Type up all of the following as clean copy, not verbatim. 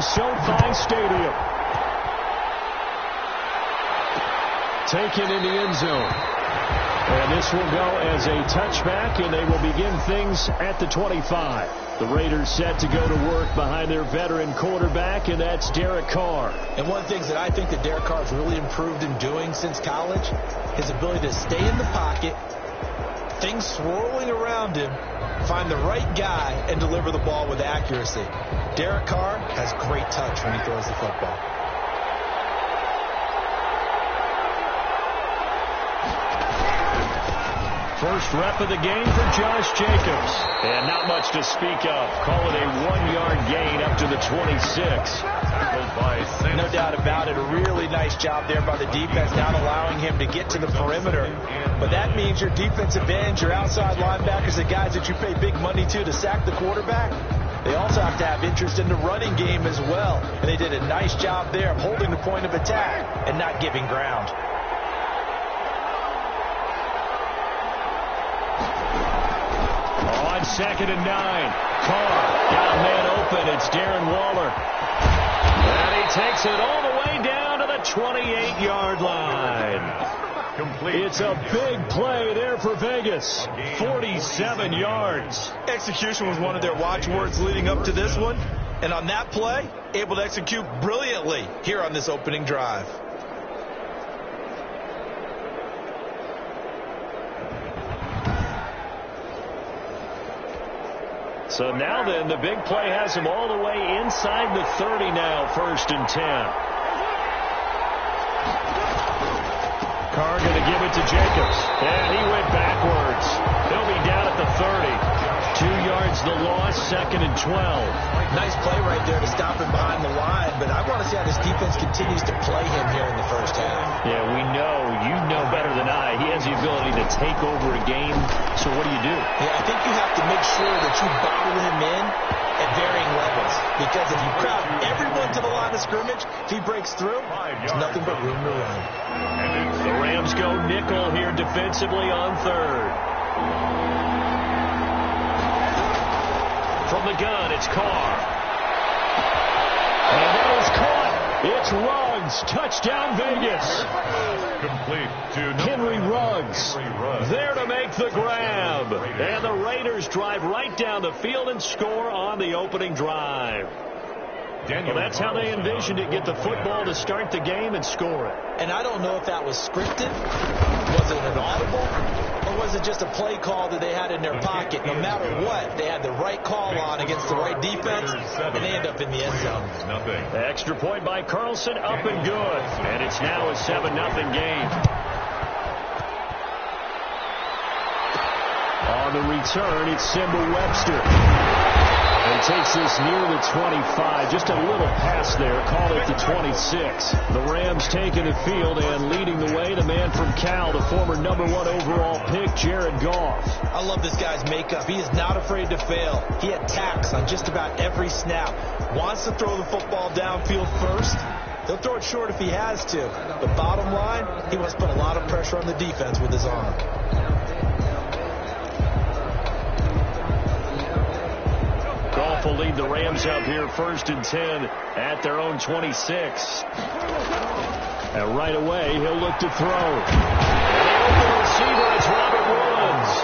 from SoFi Stadium. Taken in the end zone. And this will go as a touchback, and they will begin things at the 25. The Raiders set to go to work behind their veteran quarterback, and that's Derek Carr. And one of the things that I think that Derek Carr has really improved in doing since college, his ability to stay in the pocket, things swirling around him, find the right guy, and deliver the ball with accuracy. Derek Carr has great touch when he throws the football. First rep of the game for Josh Jacobs. And not much to speak of. Call it a 1-yard gain up to the 26. No doubt about it. A really nice job there by the defense, not allowing him to get to the perimeter. But that means your defensive ends, your outside linebackers, the guys that you pay big money to sack the quarterback, they also have to have interest in the running game as well. And they did a nice job there of holding the point of attack and not giving ground. On 2nd and 9. Carr got a man open. It's Darren Waller. And he takes it all the way down to the 28-yard line. It's a big play there for Vegas. 47 yards. Execution was one of their watchwords leading up to this one. And on that play, able to execute brilliantly here on this opening drive. So now then, the big play has him all the way inside the 30 now, 1st and 10. Carr going to give it to Jacobs. And he went backwards. They'll be down at the 30. 2 yards the loss, 2nd and 12. Nice play right there to stop him behind the line, but I want to see how this defense continues to play him here in the first half. Yeah, we know. You know better than I. He has the ability to take over a game. So what do you do? Yeah, I think you have to make sure that you bottle him in at varying levels. Because if you crowd everyone to the line of scrimmage, if he breaks through, there's nothing but room to run. The Rams go nickel here defensively on 3rd. From the gun, it's Carr. And that is caught. It's Ruggs. Touchdown, Vegas. Complete to Henry Ruggs there to make the grab. And the Raiders drive right down the field and score on the opening drive. Well, that's how they envisioned it. Get the football to start the game and score it. And I don't know if that was scripted. Was it an audible? Or was it just a play call that they had in their pocket? No matter what, they had the right call on against the right defense, and they end up in the end zone. The extra point by Carlson, up and good. And it's now a 7-0 game. On the return, it's Simba Webster. And takes this near the 25. Just a little pass there. Call it the 26. The Rams taking the field and leading the way. The man from Cal, the former #1 overall pick, Jared Goff. I love this guy's makeup. He is not afraid to fail. He attacks on just about every snap. Wants to throw the football downfield first. He'll throw it short if he has to. But bottom line, he wants to put a lot of pressure on the defense with his arm. Goff will lead the Rams up here 1st and 10 at their own 26. And right away, he'll look to throw. And the open receiver is Robert Woods.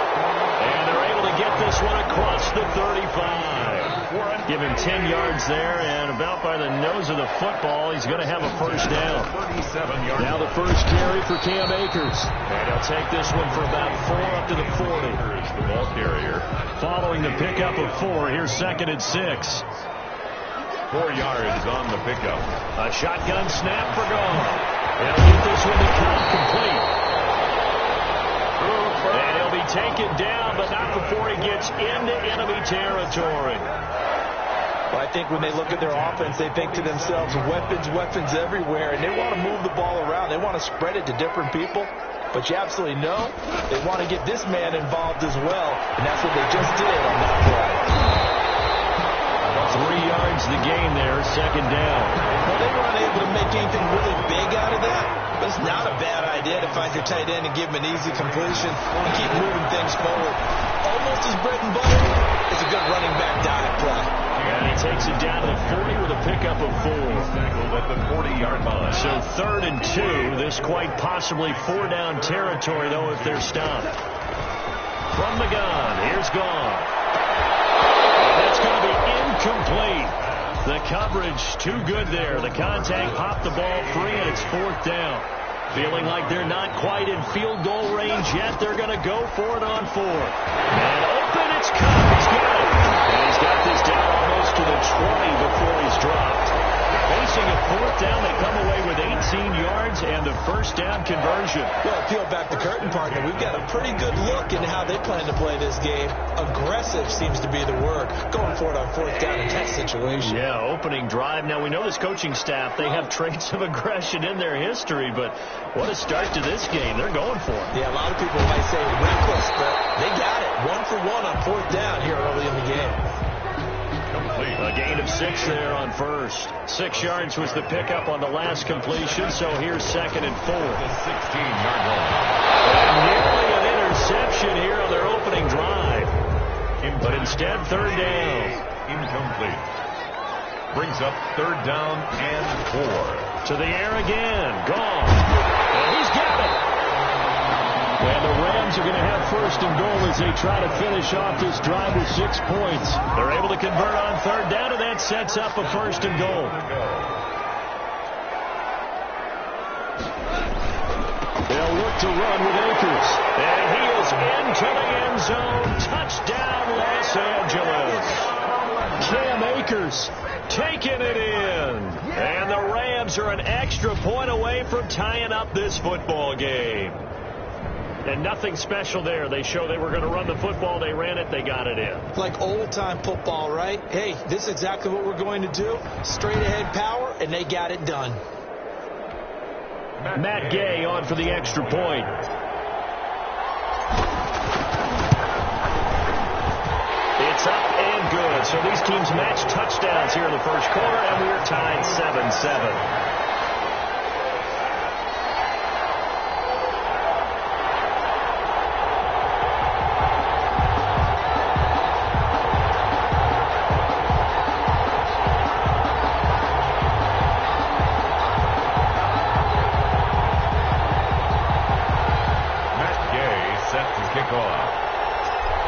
And they're able to get this one across the 35. Give him 10 yards there, and about by the nose of the football, he's going to have a first down. Now the first carry for Cam Akers. And he'll take this one for about 4 up to the 40. The ball carrier. Following the pickup of 4, here's 2nd and 6. 4 yards on the pickup. A shotgun snap for Goff. They'll get this one to count complete. And he'll be taken down, but not before he gets into enemy territory. Well, I think when they look at their offense, they think to themselves, weapons everywhere, and they want to move the ball around. They want to spread it to different people. But you absolutely know they want to get this man involved as well, and that's what they just did on that play. 3 yards the gain there, 2nd down. Well, they weren't able to make anything really big out of that, but it's not a bad idea to find your tight end and give him an easy completion and keep moving things forward. Almost as bread and butter is a good running back dive play. And he takes it down to the 40 with a pickup of 4. At the 40-yard line. So 3rd and 2. This quite possibly 4-down territory, though, if they're stopped. From the gun, here's Gone. That's going to be incomplete. The coverage too good there. The contact popped the ball free, and it's 4th down. Feeling like they're not quite in field goal range yet. They're going to go for it on 4th. And open, it's caught. He's got it. And he's got this down almost to the 20 before he's dropped. Facing a 4th down, they come away with 18 yards and the 1st down conversion. Well, peel back the curtain, partner. We've got a pretty good look into how they plan to play this game. Aggressive seems to be the word. Going for it on 4th down in that situation. Yeah, opening drive. Now, we know this coaching staff, they have traits of aggression in their history, but what a start to this game. They're going for it. Yeah, a lot of people might say reckless, but they got it. 1 for 1 on 4th down here early in the game. A gain of 6 there on 1st. 6 yards was the pickup on the last completion, so here's 2nd and 4. The 16-yard line. Nearly an interception here on their opening drive. But instead, 3rd down. Incomplete. Brings up 3rd down and 4. To the air again. Gone. And he's got it. And the Rams are going to have 1st and goal as they try to finish off this drive with 6 points. They're able to convert on 3rd down, and that sets up a 1st and goal. They'll look to run with Akers. And he is into the end zone. Touchdown, Los Angeles. Cam Akers taking it in. And the Rams are an extra point away from tying up this football game. And nothing special there. They show they were going to run the football. They ran it. They got it in. Like old-time football, right? Hey, this is exactly what we're going to do. Straight-ahead power, and they got it done. Matt Gay on for the extra point. It's up and good. So these teams match touchdowns here in the 1st quarter, and we're tied 7-7.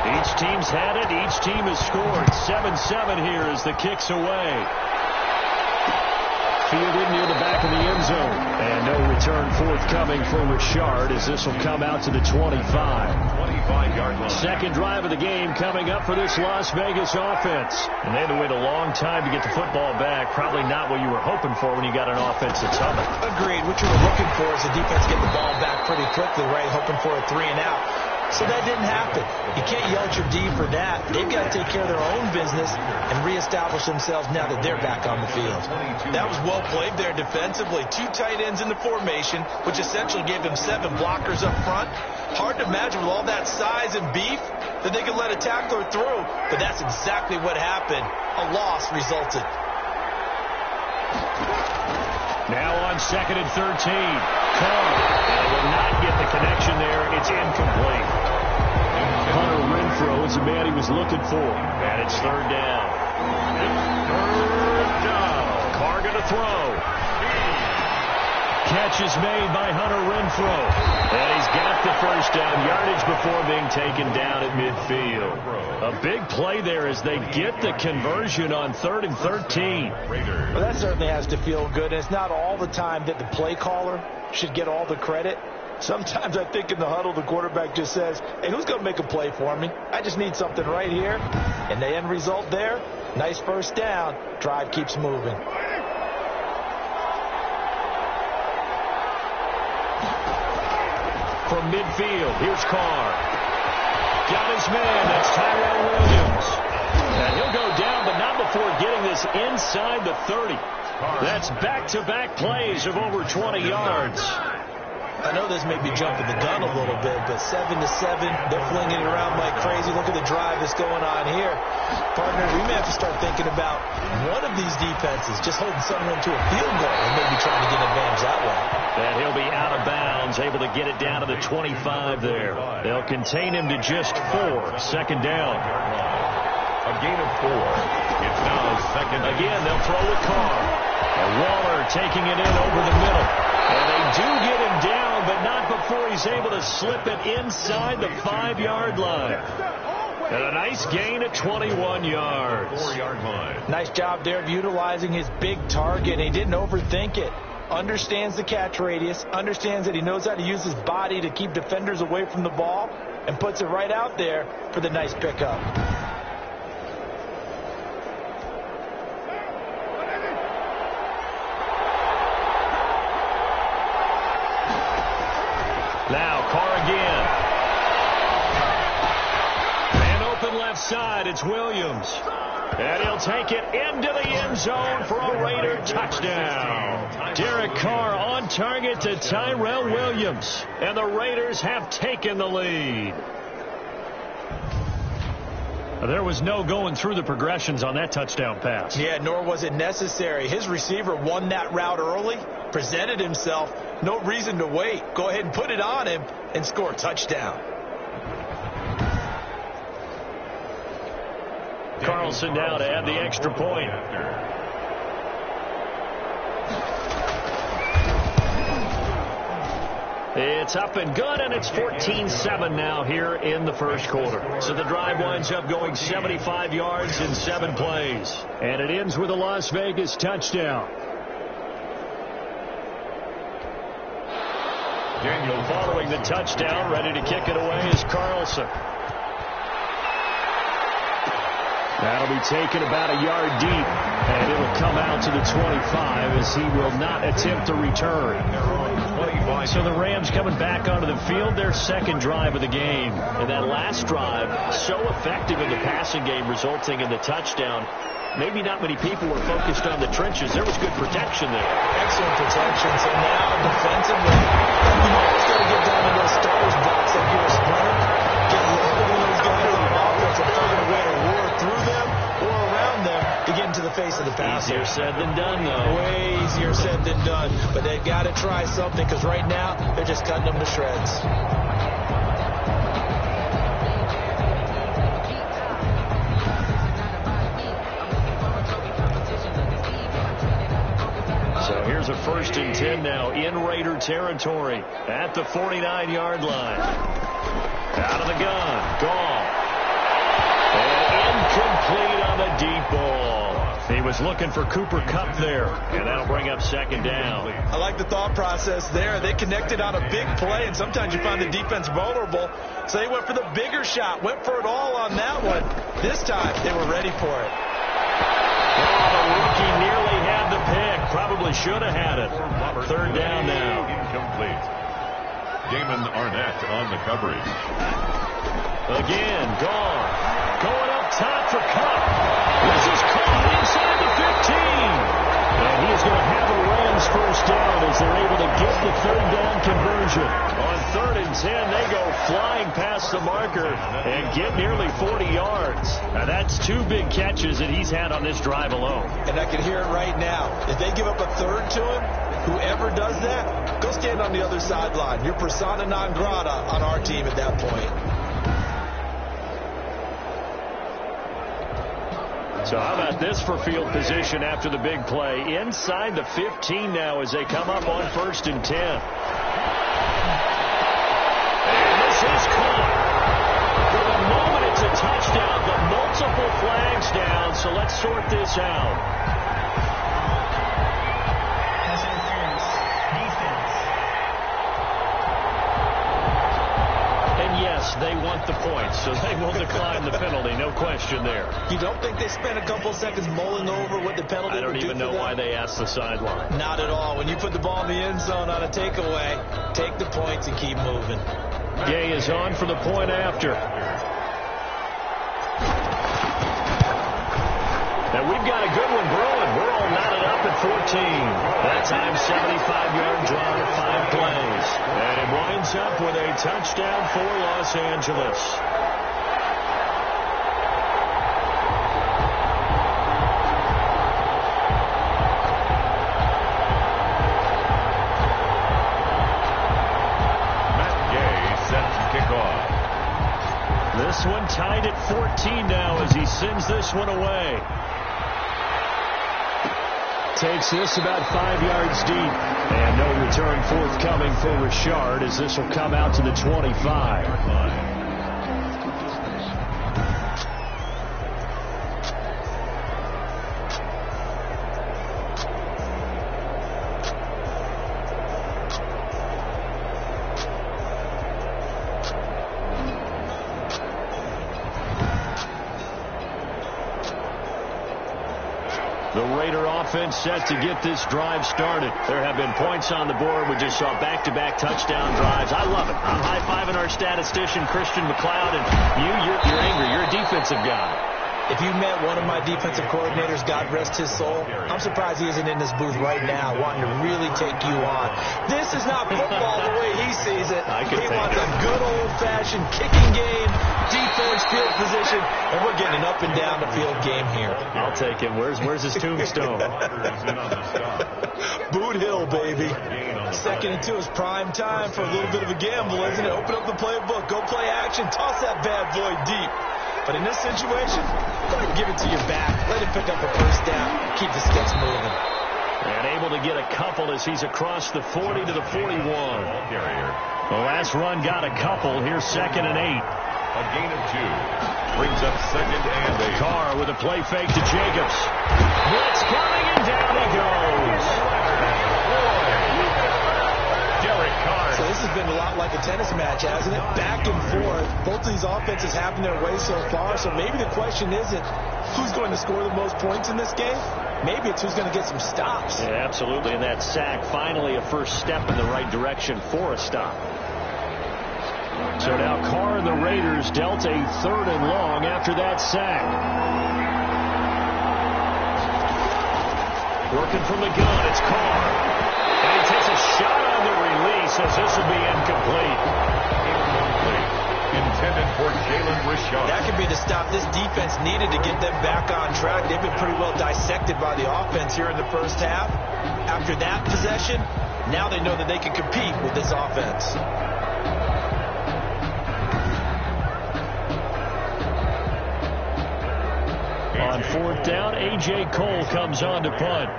Each team's had it. Each team has scored. 7-7 here as the kick's away. Fielded near the back of the end zone. And no return forthcoming for Richard as this will come out to the 25. 25-yard line. 2nd drive of the game coming up for this Las Vegas offense. And they had to wait a long time to get the football back. Probably not what you were hoping for when you got an offense that's humming. Agreed. What you were looking for is the defense get the ball back pretty quickly, right? Hoping for a 3 and out. So that didn't happen. You can't yell at your D for that. They've got to take care of their own business and reestablish themselves now that they're back on the field. That was well played there defensively. 2 tight ends in the formation, which essentially gave them 7 blockers up front. Hard to imagine with all that size and beef that they could let a tackler through. But that's exactly what happened. A loss resulted. Now on 2nd and 13. Carr. And will not get the connection there. It's incomplete. Hunter Renfrow is the man he was looking for. And it's 3rd down. 3rd down. Carr going to throw. Catch is made by Hunter Renfrow. And he's got the 1st down yardage before being taken down at midfield. A big play there as they get the conversion on 3rd and 13. Well, that certainly has to feel good. And it's not all the time that the play caller should get all the credit. Sometimes I think in the huddle, the quarterback just says, hey, who's going to make a play for me? I just need something right here. And the end result there, nice 1st down. Drive keeps moving. From midfield, here's Carr. Got his man, that's Tyrell Williams. And he'll go down, but not before getting this inside the 30. That's back-to-back plays of over 20 yards. I know this may be jumping the gun a little bit, but 7-7, they're flinging it around like crazy. Look at the drive that's going on here. Partner, we may have to start thinking about one of these defenses just holding someone to a field goal and maybe trying to get an advantage that way. And he'll be out of bounds, able to get it down to the 25 there. They'll contain him to just 4. 2nd down. A gain of 4. It's now second. Again, they'll throw with Carr. And Waller taking it in over the middle. And they do get him down, but not before he's able to slip it inside the 5-yard line. And a nice gain at 21 yards. 4-yard line. Nice job there of utilizing his big target. He didn't overthink it. Understands the catch radius. Understands that he knows how to use his body to keep defenders away from the ball. And puts it right out there for the nice pickup. Now Carr again. And open left side, it's Williams. And he'll take it into the end zone for a Raider touchdown. Derek Carr on target to Tyrell Williams. And the Raiders have taken the lead. There was no going through the progressions on that touchdown pass. Yeah, nor was it necessary. His receiver won that route early, presented himself. No reason to wait. Go ahead and put it on him and score a touchdown. Carlson now to add the extra point. It's up and good, and it's 14-7 now here in the first quarter. So the drive winds up going 75 yards in 7 plays. And it ends with a Las Vegas touchdown. Daniel following the touchdown, ready to kick it away is Carlson. That'll be taken about a yard deep, and it'll come out to the 25 as he will not attempt to return. So the Rams coming back onto the field, their second drive of the game. And that last drive, so effective in the passing game, resulting in the touchdown. Maybe not many people were focused on the trenches. There was good protection there. Excellent protection. So now defensively, you always got to get down to those starters box like you're a sprinter. Get low on those guys on offense and find a way to roar through them or around them to get into the face of the passer. Easier said than done, though. Way easier said than done. But they've got to try something because right now they're just cutting them to shreds. So here's a 1st and 10 now in Raider territory at the 49-yard line. Out of the gun. Gone. And incomplete on the deep ball. He was looking for Cooper Kupp there, and that'll bring up 2nd down. I like the thought process there. They connected on a big play, and sometimes you find the defense vulnerable. So they went for the bigger shot, went for it all on that one. This time, they were ready for it. Oh, the rookie nearly had the pick. Probably should have had it. 3rd down now. Incomplete. Damon Arnett on the coverage. Again, gone. Going up top for Kupp. This is caught inside the 15. And he is going to have a Rams 1st down as they're able to get the 3rd down conversion. On 3rd and 10, they go flying past the marker and get nearly 40 yards. Now, that's 2 big catches that he's had on this drive alone. And I can hear it right now. If they give up a 3rd to him, whoever does that, go stand on the other sideline. You're persona non grata on our team at that point. So how about this for field position after the big play? Inside the 15 now as they come up on 1st and 10. And this is caught. For the moment, it's a touchdown, but multiple flags down, so let's sort this out. Yes, they want the points, so they will decline the penalty. No question there. You don't think they spent a couple seconds mulling over what the penalty I don't even know why they asked the sideline. Not at all. When you put the ball in the end zone on a takeaway, take the points and keep moving. Gay is on for the point after. And we've got a good one brewing. We're all knotted up at 14. That time, 75-yard drive, 5 plays. And it winds up with a touchdown for Los Angeles. Matt Gay set to kick off. This one tied at 14 now as he sends this one away. Takes this about 5 yards deep. And no return forthcoming for Richard as this will come out to the 25. The Raider offense set to get this drive started. There have been points on the board. We just saw back-to-back touchdown drives. I love it. I'm high-fiving our statistician, Christian McLeod, and you're angry. You're a defensive guy. If you met one of my defensive coordinators, God rest his soul, I'm surprised he isn't in this booth right now wanting to really take you on. This is not football the way he sees it. He wants a good old-fashioned kicking game, defense, field position, and we're getting an up-and-down-the-field game here. I'll take him. Where's his tombstone? Boot Hill, baby. 2nd and 2 is prime time for a little bit of a gamble, isn't it? Open up the playbook, go play action, toss that bad boy deep. But in this situation, go ahead and give it to your back. Let him pick up a first down. Keep the sticks moving. And able to get a couple as he's across the 40 to the 41. The last run got a couple. Here's 2nd and 8. A gain of 2. Brings up 2nd and 8. Carr with a play fake to Jacobs. Blitz coming and down he goes. Derek Carr. So this has been a lot like a tennis match, hasn't it? Back and forth. Both of these offenses having their way so far. So maybe the question isn't who's going to score the most points in this game. Maybe it's who's going to get some stops. Yeah, absolutely. And that sack, finally a first step in the right direction for a stop. So now Carr and the Raiders dealt a 3rd and long after that sack. Working from the gun, it's Carr. And he takes a shot on the release as this will be incomplete. Intended for Jalen Richard. That could be the stop this defense needed to get them back on track. They've been pretty well dissected by the offense here in the first half. After that possession, now they know that they can compete with this offense. On 4th down, A.J. Cole comes on to punt.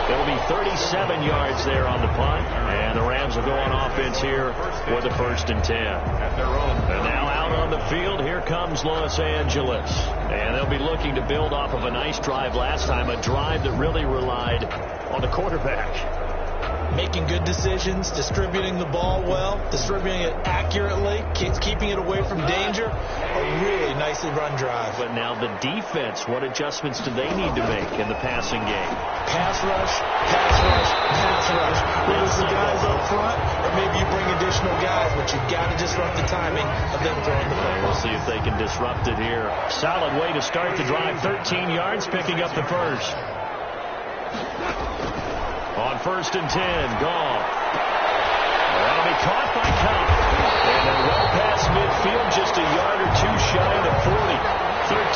There'll be 37 yards there on the punt, and the Rams will go on offense here for the 1st and 10. And now out on the field, here comes Los Angeles. And they'll be looking to build off of a nice drive last time, a drive that really relied on the quarterback. Making good decisions, distributing the ball well, distributing it accurately, keeping it away from danger. A really nicely run drive. But now the defense, what adjustments do they need to make in the passing game? Pass rush, pass rush, pass rush. Whether it's the guys up front or maybe you bring additional guys, but you've got to disrupt the timing of them throwing the ball. We'll see if they can disrupt it here. Solid way to start the drive. 13 yards, picking up the first. On 1st and 10, Gall. That'll be caught by Cobb. And they're well past midfield, just a yard or two shy of the 40.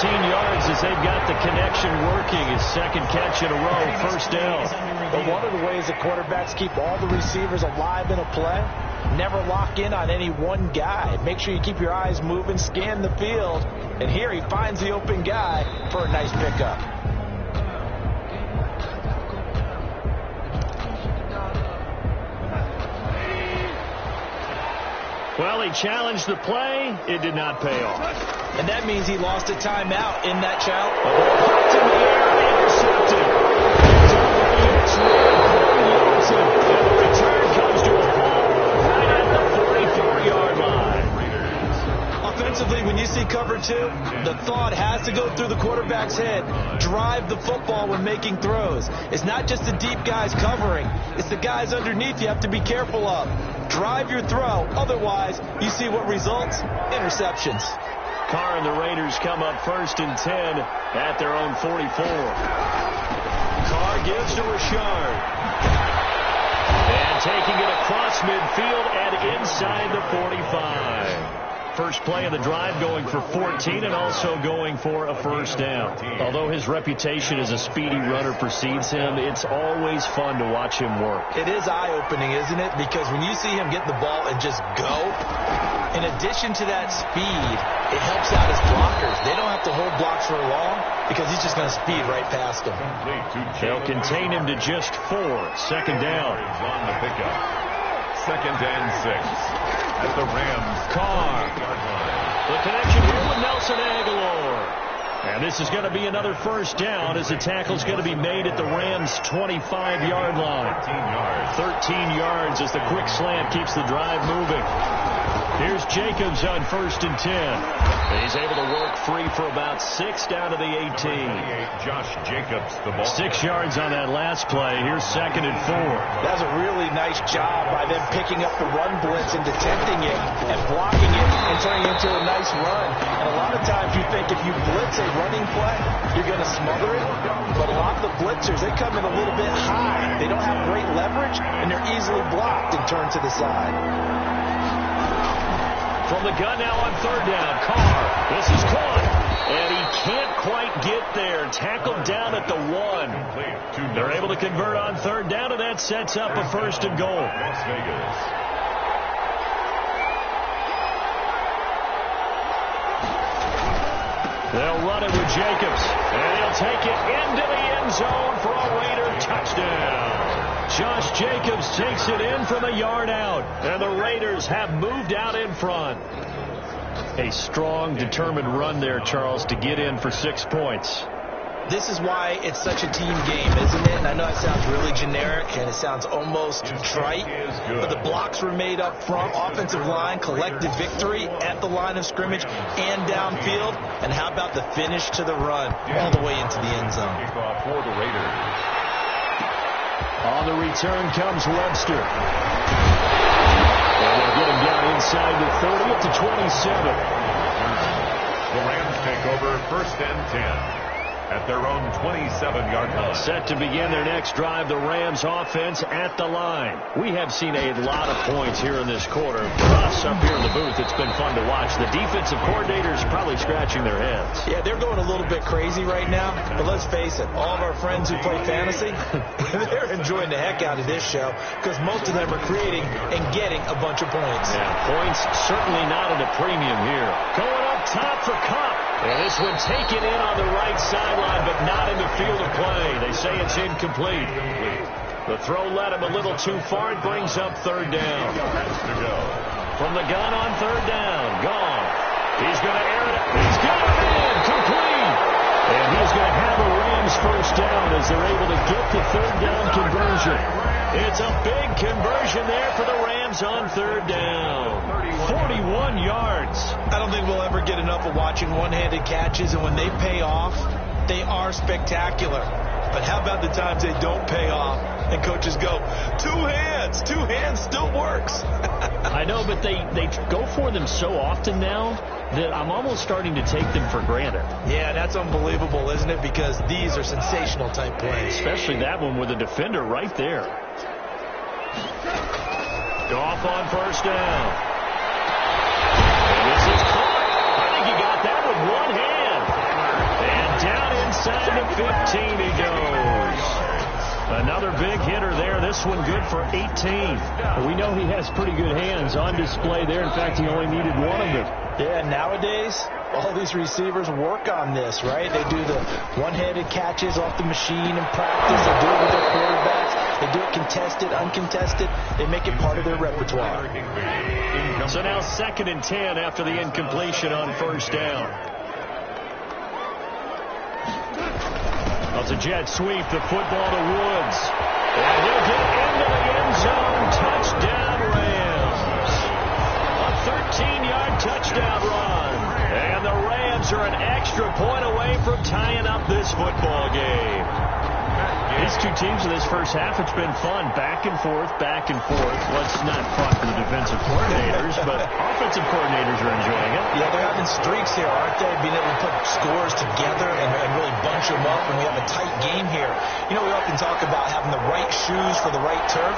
13 yards as they've got the connection working. His 2nd catch in a row, 1st down. But one of the ways that quarterbacks keep all the receivers alive in a play, never lock in on any one guy. Make sure you keep your eyes moving, scan the field. And here he finds the open guy for a nice pickup. Well, he challenged the play. It did not pay off. And that means he lost a timeout in that challenge. Popped in the air, intercepted. It's already and the return comes to a ball right at the 44-yard line. Offensively, when you see cover 2, the thought has to to go through the quarterback's head. Drive the football when making throws. It's not just the deep guys covering. It's the guys underneath you have to be careful of. Drive your throw. Otherwise, you see what results? Interceptions. Carr and the Raiders come up 1st and 10 at their own 44. Carr gives to Richard. And taking it across midfield and inside the 45. First play of the drive going for 14 and also going for a first down. Although his reputation as a speedy runner precedes him, it's always fun to watch him work. It is eye-opening, isn't it? Because when you see him get the ball and just go, in addition to that speed, it helps out his blockers. They don't have to hold blocks for long because he's just going to speed right past them. They'll contain him to just 4. Second down. On the pickup. 2nd and 6. At the Rams. Carr. The connection here with Nelson Aguilar. And this is going to be another first down as the tackle's going to be made at the Rams' 25-yard line. 13 yards as the quick slant keeps the drive moving. Here's Jacobs on 1st and 10. And he's able to work free for about 6 down to the 18. Josh Jacobs, the ball. 6 yards on that last play. Here's 2nd and 4. That was a really nice job by them picking up the run blitz and detecting it and blocking it and turning it into a nice run. And a lot of times you think if you blitz a running play, you're going to smother it. But a lot of the blitzers, they come in a little bit high. They don't have great leverage, and they're easily blocked and turned to the side. From the gun now on 3rd down. Carr. This is caught. And he can't quite get there. Tackled down at the 1. They're able to convert on 3rd down, and that sets up a 1st and goal. Las Vegas. They'll run it with Jacobs. And he'll take it into the end zone for a Raider touchdown. Josh Jacobs takes it in from a yard out. And the Raiders have moved out in front. A strong, determined run there, Charles, to get in for 6 points. This is why it's such a team game, isn't it? And I know it sounds really generic and it sounds almost trite, but the blocks were made up front. Offensive line collected victory at the line of scrimmage and downfield. And how about the finish to the run all the way into the end zone? Kickoff for the Raiders. On the return comes Webster. And they'll get him down inside the 30 up to 27. The Rams take over 1st and 10. At their own 27-yard line. Set to begin their next drive, the Rams offense at the line. We have seen a lot of points here in this quarter. For us up here in the booth, it's been fun to watch. The defensive coordinators probably scratching their heads. Yeah, they're going a little bit crazy right now. But let's face it, all of our friends who play fantasy, they're enjoying the heck out of this show because most of them are creating and getting a bunch of points. Yeah, points certainly not at a premium here. Going up top for Kupp. And this one taken in on the right sideline, but not in the field of play. They say it's incomplete. The throw led him a little too far. It brings up 3rd down. From the gun on 3rd down. Gone. He's going to air it. He's got it in. Complete. And he's going to have a Rams first down as they're able to get the 3rd down conversion. It's a big conversion there for the Rams on 3rd down. 41 yards. I don't think we'll ever get enough of watching one-handed catches, and when they pay off, they are spectacular. But how about the times they don't pay off and coaches go, 2 hands, 2 hands still works. I know, but they go for them so often now that I'm almost starting to take them for granted. Yeah, that's unbelievable, isn't it? Because these are sensational type plays. Especially that one with a defender right there. Goff on 1st down. And this is caught. I think he got that with one hand. And down inside the 15 he goes. Another big hitter there. This one good for 18. We know he has pretty good hands on display there. In fact, he only needed one of them. Yeah, nowadays, all these receivers work on this, right? They do the one-handed catches off the machine in practice. They do it with their quarterbacks. They do it contested, uncontested. They make it part of their repertoire. So now 2nd and 10 after the incompletion on 1st down. That's a jet sweep, the football to Woods. And he'll get into the end zone. Touchdown, Rams. A 13-yard touchdown run. And the Rams Rams are an extra point away from tying up this football game. These two teams in this first half, it's been fun. Back and forth, back and forth. Well, it's not fun for the defensive coordinators, but offensive coordinators are enjoying it. Yeah, they're having streaks here, aren't they? Being able to put scores together and really bunch them up, and we have a tight game here. You know, we often talk about having the right shoes for the right turf.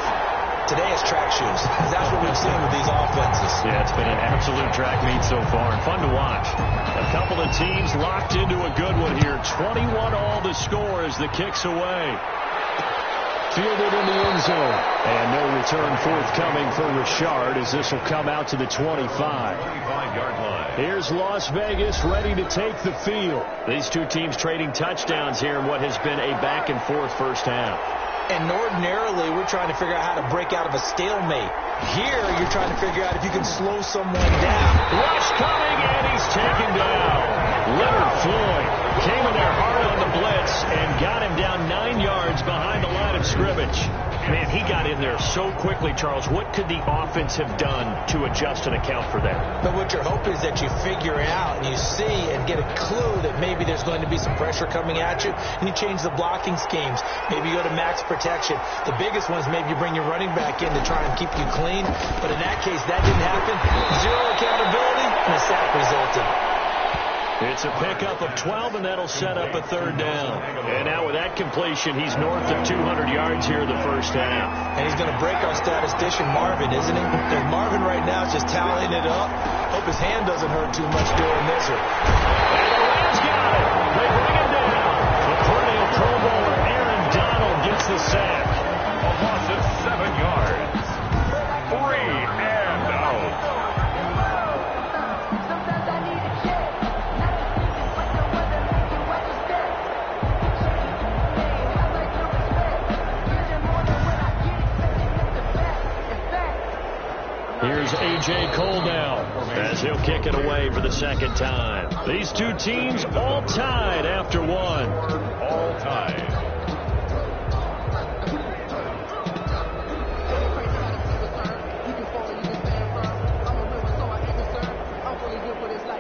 Today it's track shoes. That's what we've seen with these offenses. Yeah, it's been an absolute track meet so far, and fun to watch. A couple of teams locked into a good one here. 21 all the score as the kick's away. Fielded in the end zone. And no return forthcoming for Richard as this will come out to the 25. 25-yard line. Here's Las Vegas ready to take the field. These two teams trading touchdowns here in what has been a back-and-forth first half. And ordinarily, we're trying to figure out how to break out of a stalemate. Here, you're trying to figure out if you can slow someone down. Rush coming, and he's taken down. Leonard Floyd came in there hard on the blitz and got him down 9 yards behind the line of scrimmage. Man, he got in there so quickly, Charles. What could the offense have done to adjust and account for that? But what you're hoping is that you figure out and you see and get a clue that maybe there's going to be some pressure coming at you, and you change the blocking schemes. Maybe you go to max protection. The biggest one is maybe you bring your running back in to try and keep you clean. But in that case, that didn't happen. Zero accountability, and a sack resulted. It's a pickup of 12, and that'll set up a third down. And now with that completion, he's north of 200 yards here in the first half. And he's going to break our statistician, Marvin, isn't he? And Marvin right now is just tallying it up. Hope his hand doesn't hurt too much doing this. And the Rams got it. They bring him down. The perennial Pro Bowler, Aaron Donald, gets the sack. A loss of 7 yards. 3 and out. Here's A.J. Cole now as he'll kick it away for the second time. These two teams all tied after one. All tied.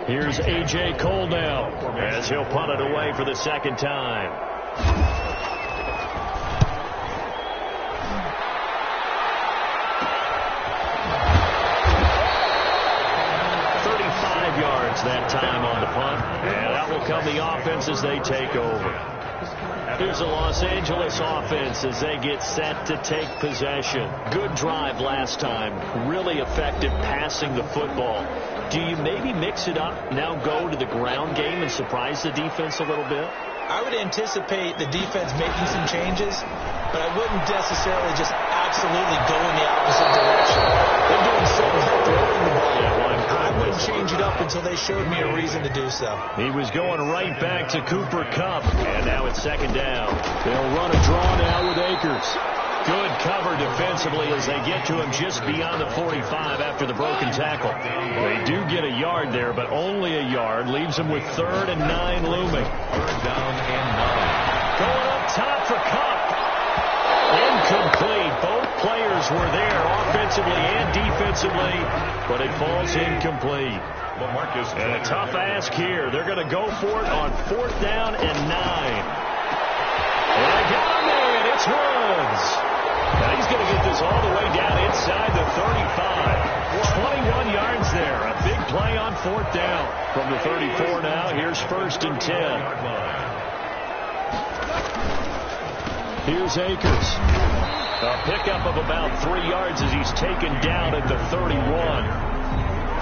Here's A.J. Cole now as he'll punt it away for the second time. Yards that time on the punt, and out will come the offense as they take over. Here's a Los Angeles offense as they get set to take possession. Good drive last time, really effective passing the football. Do you maybe mix it up, now go to the ground game and surprise the defense a little bit? I would anticipate the defense making some changes, but I wouldn't necessarily just absolutely go in the opposite direction. They're doing so well throwing the ball. I wouldn't change it up until they showed me a reason to do so. He was going right back to Cooper Kupp, and now it's second down. They'll run a draw now with Akers. Good cover defensively as they get to him just beyond the 45 after the broken tackle. They do get a yard there, but only a yard. Leaves them with 3rd and 9 looming. 3rd down and 9. Going up top for Kupp. Incomplete. Both players were there offensively and defensively, but it falls incomplete. And a tough ask here. They're going to go for it on 4th down and 9. And they got him there, and it's Woods. Now he's going to get this all the way down inside the 35. 21 yards there. A big play on 4th down. From the 34 now, here's 1st and 10. Here's Akers. A pickup of about 3 yards as he's taken down at the 31.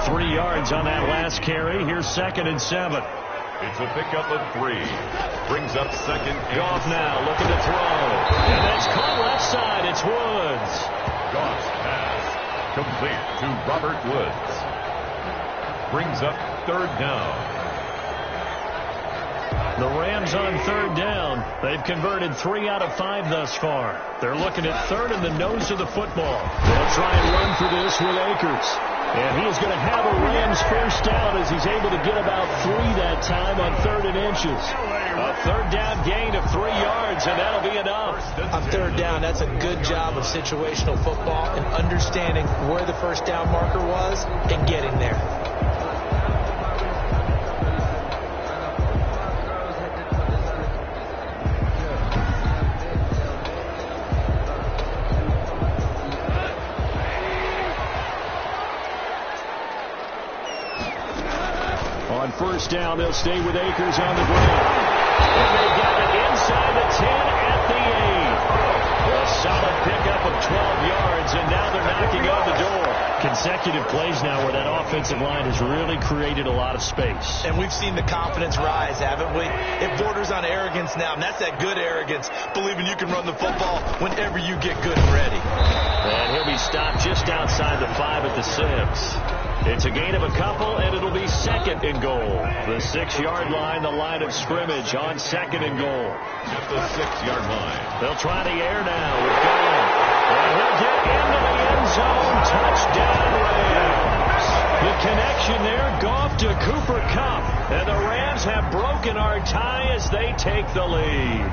3 yards on that last carry. Here's 2nd and 7. It's a pickup of 3. Brings up 2nd. Goff now looking to throw. And that's caught left side. It's Woods. Goff's pass complete to Robert Woods. Brings up 3rd down. The Rams on 3rd down. They've converted 3 out of 5 thus far. They're looking at 3rd in the nose of the football. They'll try and run for this with Akers. And he's going to have a Rams first down as he's able to get about 3 that time on 3rd and inches. A 3rd down gain of 3 yards, and that'll be enough. On 3rd down, that's a good job of situational football and understanding where the first down marker was and getting there. first down. They'll stay with Akers on the ground. And they got it inside the 10 at the 8. A solid pickup of 12 yards, and now they're knocking on the door. Consecutive plays now where that offensive line has really created a lot of space. And we've seen the confidence rise, haven't we? It borders on arrogance now, and that's that good arrogance, believing you can run the football whenever you get good and ready. And he'll be stopped just outside the 5 at the 6. It's a gain of a couple, and it'll be second and goal. The 6-yard line, the line of scrimmage on second and goal. At the 6-yard line. They'll try the air now with Gone. And he'll get into the end zone. Touchdown, Rams. The connection there, Goff to Cooper Kupp. And the Rams have broken our tie as they take the lead.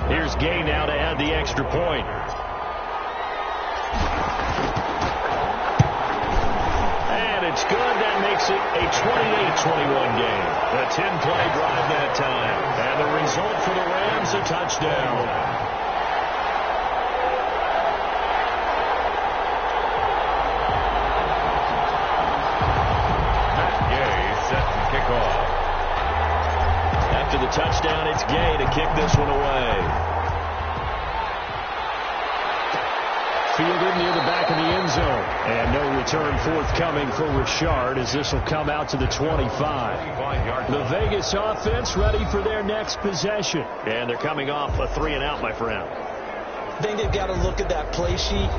Here's Gay now to add the extra point. And it's good. That makes it a 28-21 game. A 10-play drive that time. And the result for the Rams, a touchdown. Matt Gay set to kick off. After the touchdown, it's Gay to kick this one away. Fielded near the back of the end zone. And no return forthcoming for Richard as this will come out to the 25. The Vegas offense ready for their next possession. And they're coming off a 3-and-out, my friend. I think they've got to look at that play sheet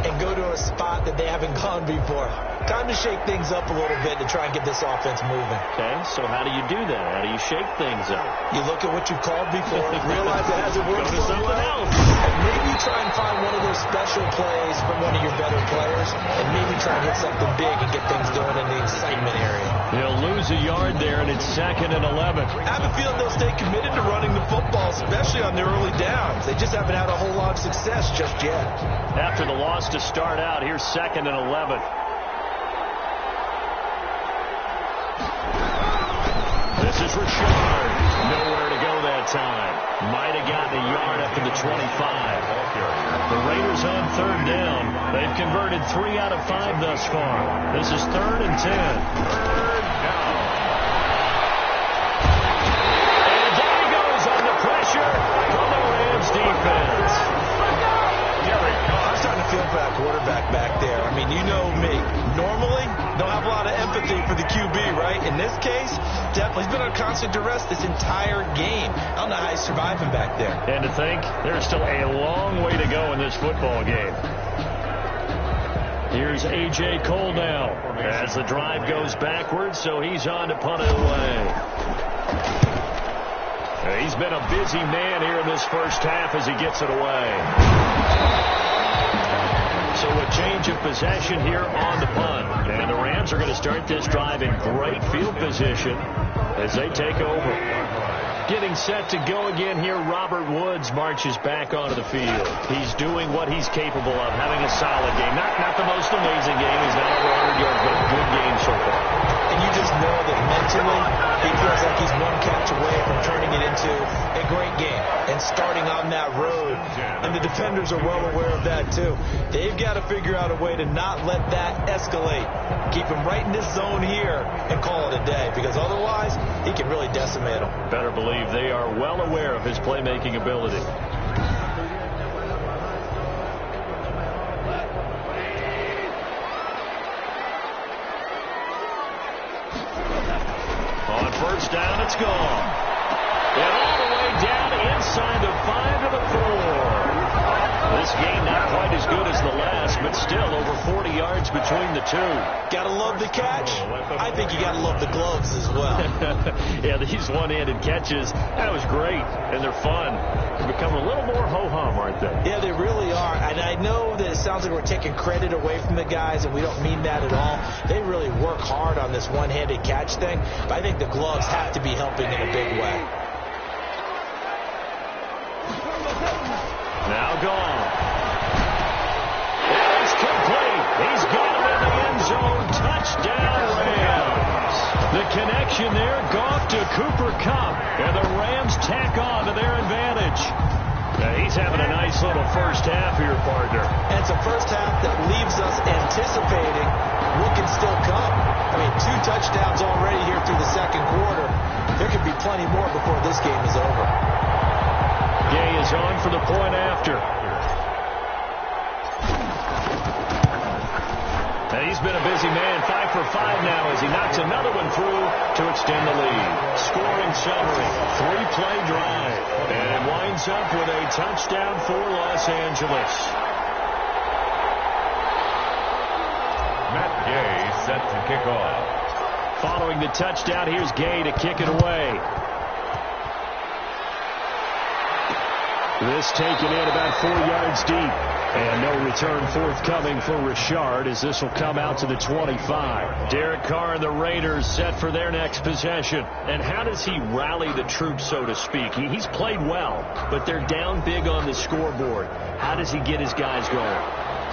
and go to a spot that they haven't gone before. Time to shake things up a little bit to try and get this offense moving. Okay, so how do you do that? How do you shake things up? You look at what you've called before, realize it hasn't worked Go to so something well, else. and maybe try and find one of those special plays from one of your better players, and maybe try and hit something big and get things going in the excitement area. They'll lose a yard there, and it's 2nd and 11. I have a feeling they'll stay committed to running the football, especially on their early downs. They just haven't had a whole lot of success just yet. After the loss to start out, here's 2nd and 11. This is Richard. Nowhere to go that time. Might have gotten a yard up to the 25. The Raiders on 3rd down. They've converted 3 out of 5 thus far. This is 3rd and 10. 3rd down. And down he goes under pressure from the Rams defense. I'm starting to feel for that quarterback back there. I mean, you know me. Normally, don't have a lot of empathy for the QB, right? In this case, definitely. He's been on constant duress this entire game. I don't know how he's surviving back there. And to think, there's still a long way to go in this football game. Here's A.J. Cole now as the drive goes backwards, so he's on to punt it away. He's been a busy man here in this first half as he gets it away. So a change of possession here on the punt. And the Rams are going to start this drive in great field position as they take over. Getting set to go again here, Robert Woods marches back onto the field. He's doing what he's capable of, having a solid game. Not the most amazing game. He's not over 100 yards, but a good game so far. And you just know that mentally, he feels like he's one catch away from turning it into a great game and starting on that road. And the defenders are well aware of that, too. They've got to figure out a way to not let that escalate. Keep him right in this zone here and call it a day, because otherwise, he can really decimate him. Better believe they are well aware of his playmaking ability. On first down, it's gone. And all the way down inside the 5 to the 4. This game not quite as good as the last, but still over 40 yards between the two. Gotta love the catch. I think you gotta love the gloves as well. Yeah, these one-handed catches, that was great, and they're fun. They've become a little more ho-hum, aren't they? Yeah, they really are. And I know that it sounds like we're taking credit away from the guys, and we don't mean that at all. They really work hard on this one-handed catch thing, but I think the gloves have to be helping in a big way. Now gone. And it's complete. He's got it in the end zone. Touchdown, Rams. The connection there, Goff to Cooper Kupp. And the Rams tack on to their advantage. He's having a nice little first half here, partner. And it's a first half that leaves us anticipating what can still come. I mean, 2 touchdowns already here through the second quarter. There could be plenty more before this game is over. Gay is on for the point after. He's been a busy man, 5 for 5 now as he knocks another one through to extend the lead. Scoring summary, 3-play drive, and it winds up with a touchdown for Los Angeles. Matt Gay set to kick off. Following the touchdown, here's Gay to kick it away. This taken in about 4 yards deep. And no return forthcoming for Richard as this will come out to the 25. Derek Carr and the Raiders set for their next possession. And how does he rally the troops, so to speak? He's played well, but they're down big on the scoreboard. How does he get his guys going?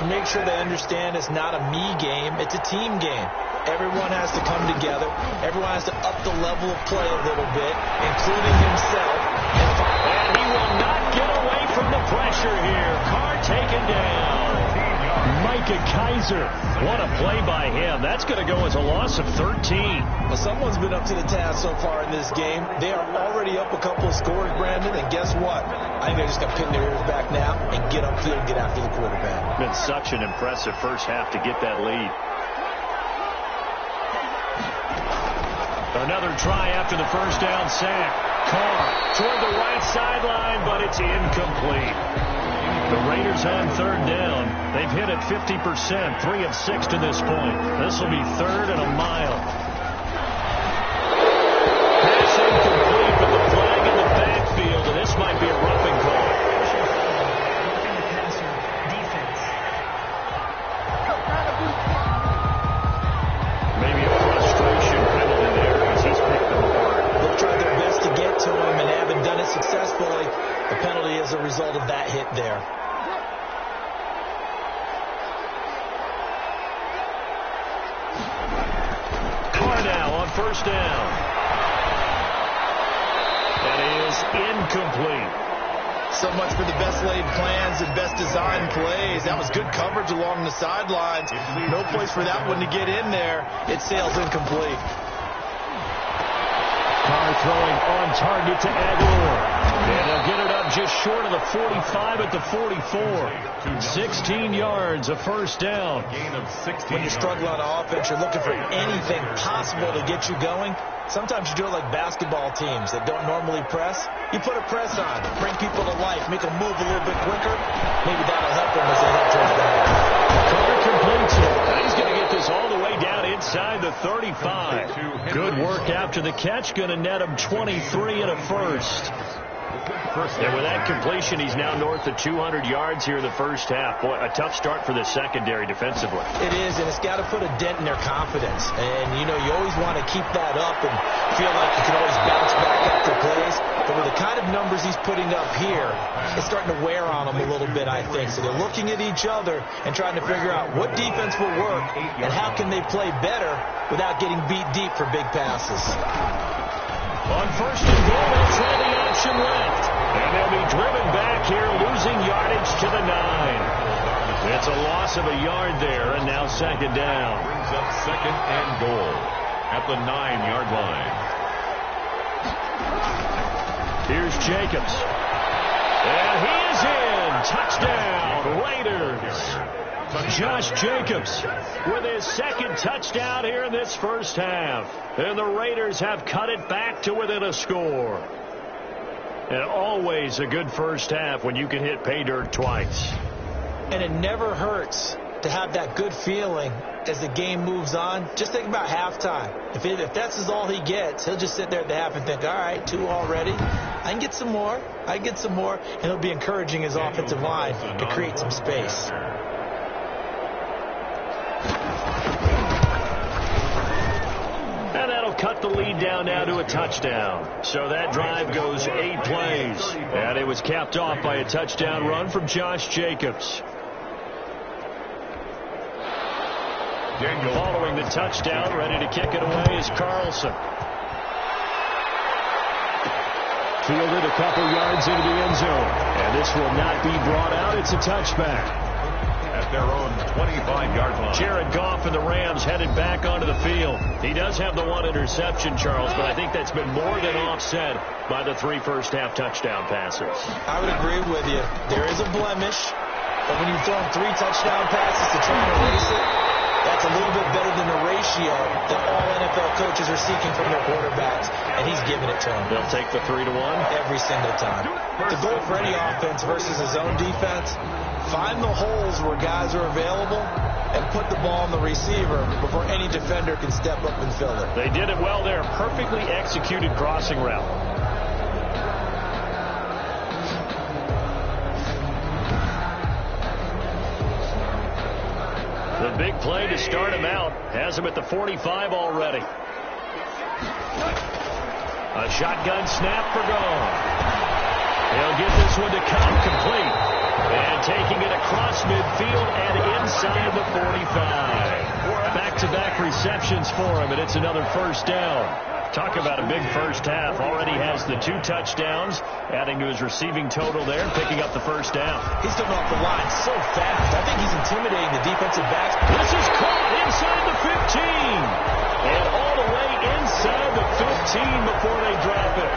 To make sure they understand it's not a me game, it's a team game. Everyone has to come together. Everyone has to up the level of play a little bit, including himself. And he will not get away from the pressure here. Carr taken down. Micah Kiser. What a play by him. That's going to go as a loss of 13. Well, someone's been up to the task so far in this game. They are already up a couple of scores, Brandon, and guess what? I think they're just going to pin their ears back now and get upfield and get after the quarterback. Been such an impressive first half to get that lead. Another try after the first down sack. Carr toward the right sideline, but it's incomplete. The Raiders on third down. They've hit it 50%, 3 of 6 to this point. This will be 3rd and a mile. Pass incomplete with the flag in the backfield, and this might be a roughing call. Maybe a frustration penalty there as he's picked them apart. They've tried their best to get to him and haven't done it successfully. The penalty is a result of that hit there. Carr now on first down. That is incomplete. So much for the best laid plans and best designed plays. That was good coverage along the sidelines. No place for that one to get in there. It sails incomplete. Carr throwing on target to Aguilar. And they'll get it up just short of the 45 at the 44. 16 yards, a first down. When you struggle on offense, you're looking for anything possible to get you going. Sometimes you do it like basketball teams that don't normally press. You put a press on, bring people to life, make them move a little bit quicker. Maybe that'll help them as they head towards the half. Carr completes it. He's going to get this all the way down inside the 35. Good work after the catch. Going to net him 23 and a first. And with that completion, he's now north of 200 yards here in the first half. Boy, a tough start for the secondary defensively. It is, and it's got to put a dent in their confidence. And, you know, you always want to keep that up and feel like you can always bounce back after plays. But with the kind of numbers he's putting up here, it's starting to wear on them a little bit, I think. So they're looking at each other and trying to figure out what defense will work and how can they play better without getting beat deep for big passes. On first and goal, they'll try the option left. And they'll be driven back here, losing yardage to the 9. It's a loss of a yard there, and now second down. Brings up second and goal at the 9-yard line. Here's Jacobs. And he is in. Touchdown, Raiders. Josh Jacobs with his second touchdown here in this first half. And the Raiders have cut it back to within a score. And always a good first half when you can hit pay dirt twice. And it never hurts to have that good feeling as the game moves on. Just think about halftime. If that's all he gets, he'll just sit there at the half and think, all right, 2 already. I can get some more. I can get some more. And he'll be encouraging his offensive line to create some space. And that'll cut the lead down now to a touchdown. So that drive goes 8 plays. And it was capped off by a touchdown run from Josh Jacobs. Following the touchdown, ready to kick it away is Carlson. Fielded a couple yards into the end zone. And this will not be brought out. It's a touchback. At their own 25-yard line. Jared Goff and the Rams headed back onto the field. He does have the one interception, Charles, but I think that's been more than offset by the 3 first-half touchdown passes. I would agree with you. There is a blemish, but when you throw 3 touchdown passes to try and erase it, that's a little bit better than the ratio that all NFL coaches are seeking from their quarterbacks, and he's giving it to them. They'll take the 3-1 every single time. The goal for any offense versus his own defense, find the holes where guys are available and put the ball on the receiver before any defender can step up and fill it. They did it well there. Perfectly executed crossing route. The big play to start him out has him at the 45 already. A shotgun snap for Goff. He'll get this one to come complete. And taking it across midfield and inside the 45. Back-to-back receptions for him, and it's another first down. Talk about a big first half. Already has the 2 touchdowns, adding to his receiving total there, picking up the first down. He's coming off the line so fast. I think he's intimidating the defensive backs. This is caught inside the 15. And all the way inside the 15 before they drop it.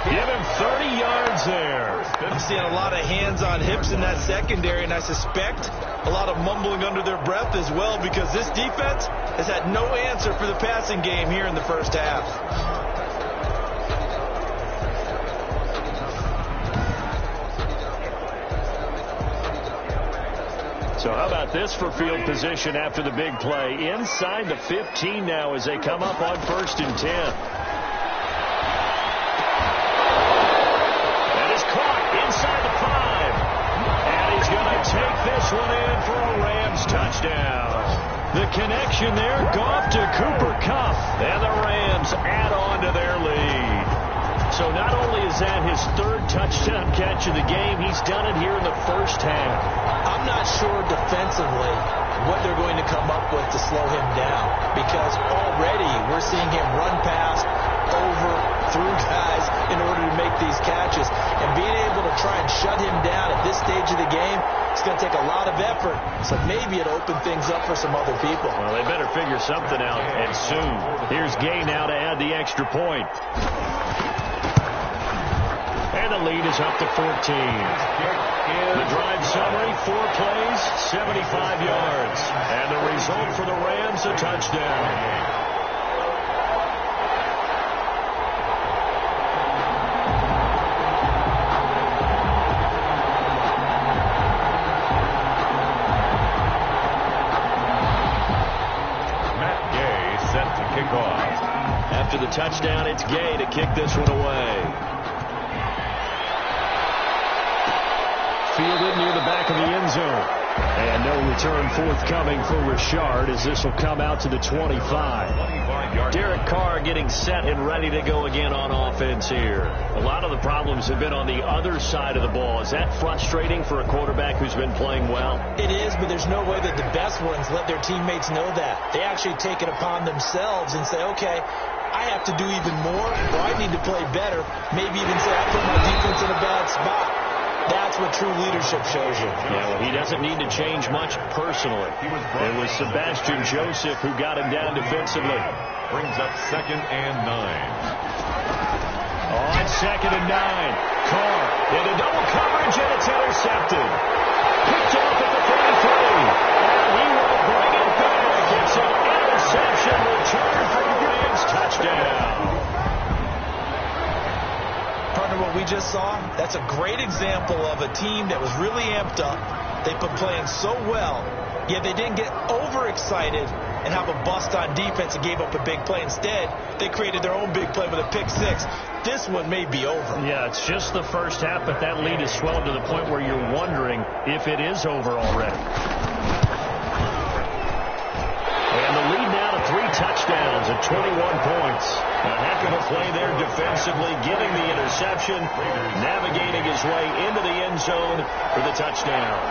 Give him 30 yards there. I'm seeing a lot of hands on hips in that secondary, and I suspect a lot of mumbling under their breath as well, because this defense has had no answer for the passing game here in the first half. So how about this for field position after the big play? Inside the 15 now as they come up on 1st and 10. Take this one in for a Rams touchdown. The connection there, Goff to Cooper Kupp, and the Rams add on to their lead. So not only is that his 3rd touchdown catch of the game, he's done it here in the first half. I'm not sure defensively what they're going to come up with to slow him down, because already we're seeing him run past, over, through guys in order to make these catches. And being able to try and shut him down at this stage of the game, it's going to take a lot of effort. So maybe it'll open things up for some other people. Well, they better figure something out, and soon. Here's Gay now to add the extra point. And the lead is up to 14. The drive summary, 4 plays, 75 yards. And the result for the Rams, a touchdown. After the touchdown, it's Gay to kick this one away. Fielded near the back of the end zone. And no return forthcoming for Richard as this will come out to the 25. Derek Carr getting set and ready to go again on offense here. A lot of the problems have been on the other side of the ball. Is that frustrating for a quarterback who's been playing well? It is, but there's no way that the best ones let their teammates know that. They actually take it upon themselves and say, okay, I have to do even more, or I need to play better. Maybe even say I put my defense in a bad spot. That's what true leadership shows you. Yeah, well, he doesn't need to change much personally. It was Sebastian Joseph who got him down defensively. Brings up 2nd and 9. On 2nd and 9. Carr into double coverage, and it's intercepted. Picked off at the 33. And he will bring it back. It's an interception return for the Rams. Touchdown. Partner, what we just saw, that's a great example of a team that was really amped up. They've been playing so well, yet they didn't get overexcited and have a bust on defense and gave up a big play. Instead, they created their own big play with a pick-6. This one may be over. Yeah, it's just the first half, but that lead has swelled to the point where you're wondering if it is over already. And the lead now to 3 touchdowns at 21 points. A heck of a play there defensively, getting the interception, navigating his way into the end zone for the touchdown.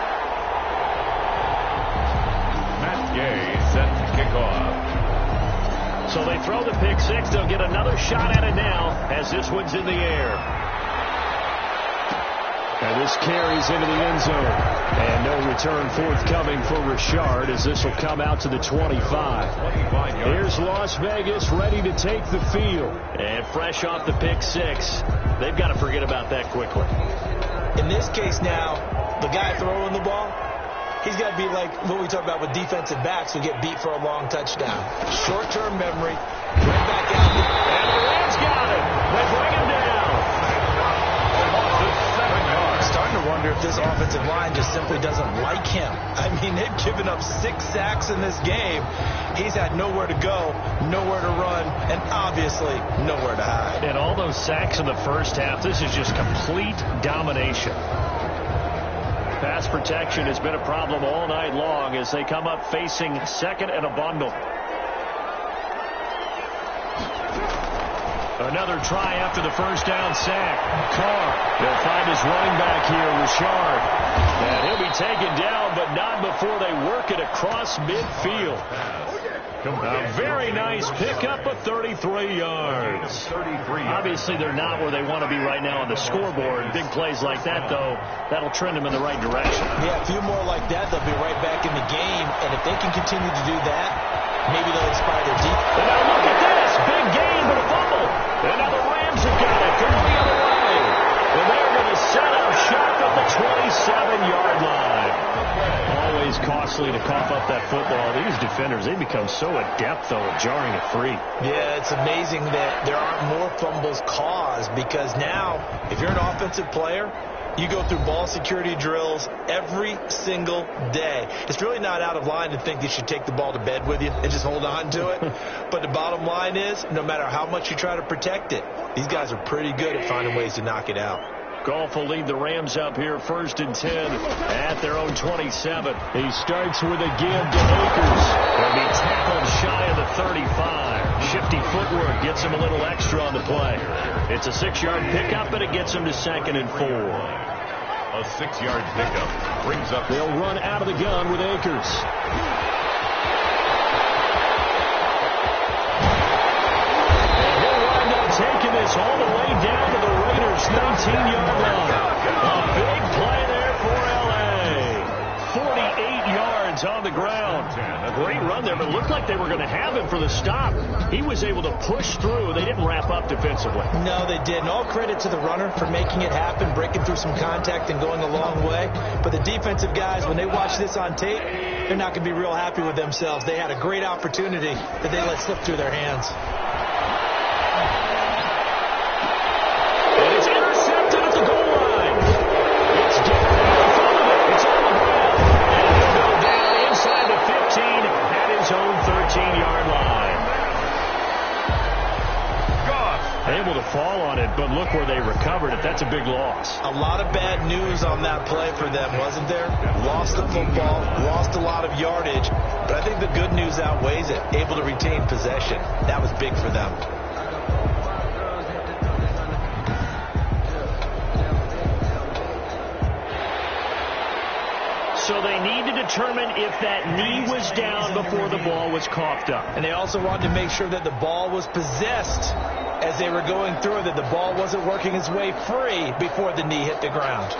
Matt Gay set to kick off. So they throw the pick six. They'll get another shot at it now as this one's in the air. And this carries into the end zone. And no return forthcoming for Richard as this will come out to the 25. Here's Las Vegas ready to take the field. And fresh off the pick six, they've got to forget about that quickly. In this case now, the guy throwing the ball, he's got to be like what we talk about with defensive backs who get beat for a long touchdown. Short-term memory, right back out there. And the Rams got it. They bring him down. Starting to wonder if this offensive line just simply doesn't like him. I mean, they've given up 6 sacks in this game. He's had nowhere to go, nowhere to run, and obviously nowhere to hide. And all those sacks in the first half, this is just complete domination. Pass protection has been a problem all night long as they come up facing second and a bundle. Another try after the first down sack. Carr, they'll find his running back here, Richard. And he'll be taken down, but not before they work it across midfield. A very nice pickup of 33 yards. Obviously, they're not where they want to be right now on the scoreboard. Big plays like that, though, that'll trend them in the right direction. Yeah, a few more like that, they'll be right back in the game. And if they can continue to do that, maybe they'll inspire their defense. And now look at this. Big gain, but a fumble. And now the Rams have got it. They're the other way. And they're going to set up shop at the 27-yard line. Always costly to cough up that football. These defenders, they become so adept, though, at jarring it free. Yeah, it's amazing that there aren't more fumbles caused because now, if you're an offensive player, you go through ball security drills every single day. It's really not out of line to think you should take the ball to bed with you and just hold on to it. But the bottom line is, no matter how much you try to protect it, these guys are pretty good at finding ways to knock it out. Goff will lead the Rams up here 1st and 10 at their own 27. He starts with a give to Akers. He'll be tackled shy of the 35. Shifty footwork gets him a little extra on the play. It's a 6-yard pickup, but it gets him to 2nd and 4. A 6-yard pickup brings up. They'll run out of the gun with Akers. And he'll wind up taking this all the way down to the Raiders' 19-yard line. A big play there for L.A. 48 yards on the ground. A great run there, but it looked like they were going to have him for the stop. He was able to push through. They didn't wrap up defensively. No, they didn't. All credit to the runner for making it happen, breaking through some contact and going a long way. But the defensive guys, when they watch this on tape, they're not going to be real happy with themselves. They had a great opportunity that they let slip through their hands. And it's intercepted at the goal line. It's down in front of it. It's on the ground. And he'll go down inside the 15 at his own 13-yard line. Able to fall on it, but look where they recovered it. That's a big loss. A lot of bad news on that play for them, wasn't there? Lost the football, lost a lot of yardage, but I think the good news outweighs it. Able to retain possession. That was big for them. So they need to determine if that knee was down before the ball was coughed up. And they also wanted to make sure that the ball was possessed as they were going through, that the ball wasn't working its way free before the knee hit the ground.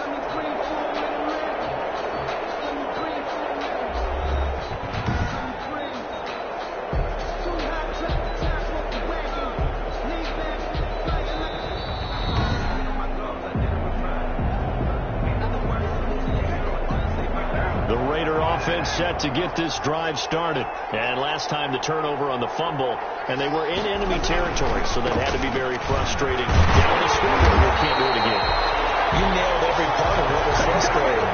Offense set to get this drive started. And last time the turnover on the fumble, and they were in enemy territory, so that had to be very frustrating. Down the scoreboard, they can't do it again. You nailed every part of what was frustrating.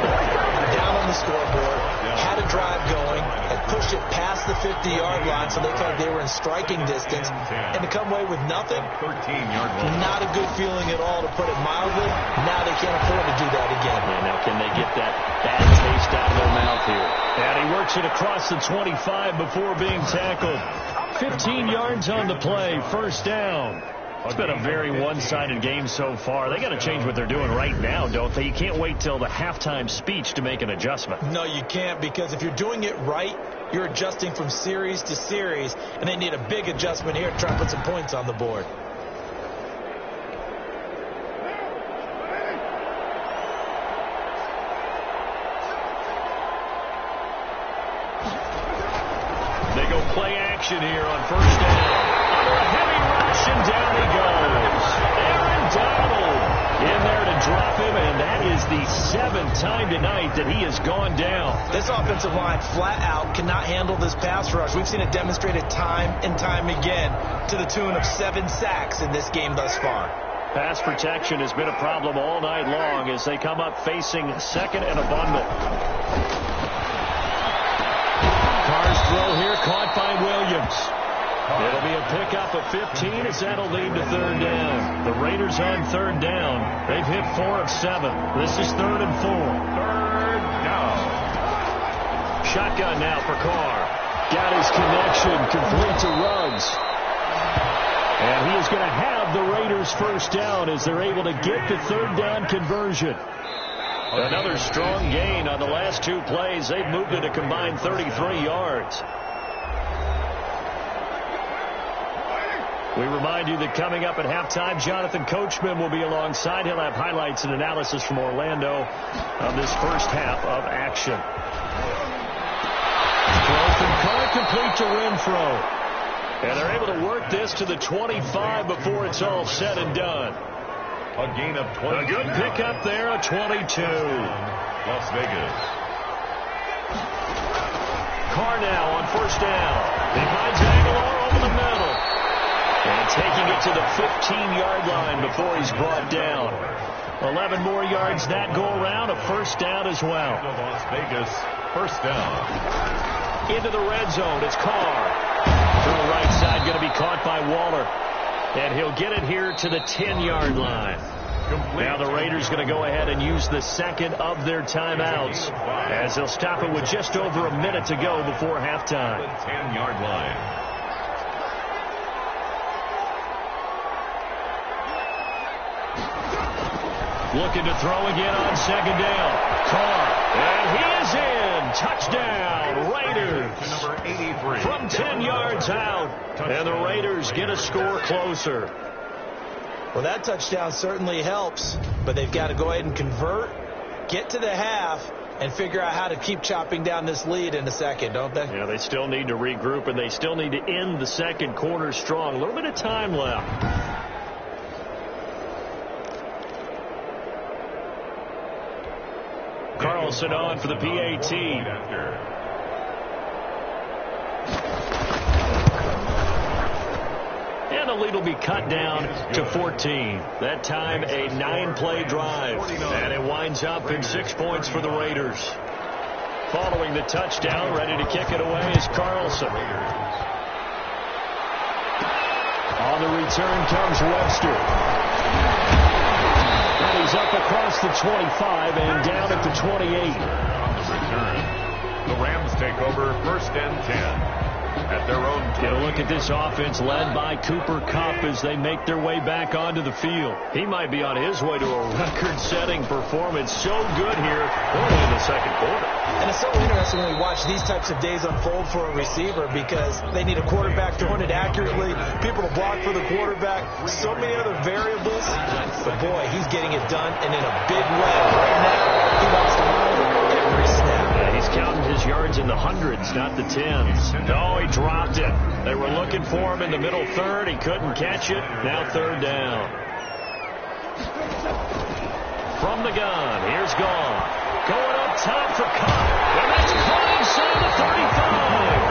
Down on the scoreboard, had a drive going, and pushed it past the 50-yard line so they felt they were in striking distance. And to come away with nothing, 13-yard line. Not a good feeling at all, to put it mildly. Now they can't afford to do that again. And now can they get that bad taste out of their mouth here? And he works it across the 25 before being tackled. 15 yards on the play, 1st down. It's been a very one-sided game so far. They got to change what they're doing right now, don't they? You can't wait till the halftime speech to make an adjustment. No, you can't, because if you're doing it right, you're adjusting from series to series, and they need a big adjustment here to try to put some points on the board. They go play action here on first down. Under a heavy rush, and down he goes. Aaron Donald in there to drop him, and that is the 7th time tonight that he has gone down. This offensive line flat out cannot handle this pass rush. We've seen it demonstrated time and time again to the tune of 7 sacks in this game thus far. Pass protection has been a problem all night long as they come up facing second and a bundle. Carr's throw here caught by Williams. It'll be a pickup of 15 as that'll lead to third down. The Raiders on third down. They've hit 4 of 7. This is 3rd and 4. Third down. Shotgun now for Carr. Got his connection complete to Ruggs. And he is going to have the Raiders first down as they're able to get the third down conversion. Another strong gain on the last 2 plays. They've moved it a combined 33 yards. We remind you that coming up at halftime, Jonathan Coachman will be alongside. He'll have highlights and analysis from Orlando of this first half of action. Throw from Carr complete to Renfro. And they're able to work this to the 25 before it's all said and done. A gain of 20. A good pickup there, a 22. Las Vegas. Carr now on first down. He finds Aguilar over the middle. And taking it to the 15-yard line before he's brought down. 11 more yards that go around, a first down as well. Las Vegas, first down. Into the red zone, it's Carr. To the right side, going to be caught by Waller. And he'll get it here to the 10-yard line. Now the Raiders going to go ahead and use the second of their timeouts as they'll stop it with just over a minute to go before halftime. The 10-yard line. Looking to throw again on second down. Carr. And he is in. Touchdown, Raiders. Number 83. From 10 yards out. And the Raiders get a score closer. Well, that touchdown certainly helps, but they've got to go ahead and convert, get to the half, and figure out how to keep chopping down this lead in a second, don't they? Yeah, they still need to regroup, and they still need to end the second quarter strong. A little bit of time left. Carlson on for the PAT. And the lead will be cut down to 14. That time a 9-play drive. And it winds up in 6 points for the Raiders. Following the touchdown, ready to kick it away is Carlson. On the return comes Webster. And he's up across the 25 and down at the 28. On the return, the Rams take over first and 10. At their own 20. Get a look at this offense led by Cooper Kupp as they make their way back onto the field. He might be on his way to a record-setting performance. So good here early in the second quarter. And it's so interesting when we watch these types of days unfold for a receiver because they need a quarterback throwing it accurately, people to block for the quarterback, so many other variables. But, boy, he's getting it done, and in a big way. Right now, he wants to win every snap. He's counting his yards in the hundreds, not the tens. No, he dropped it. They were looking for him in the middle third. He couldn't catch it. Now third down. From the gun, here's Gone. Going up top for Kupp. And that's caught inside the 35.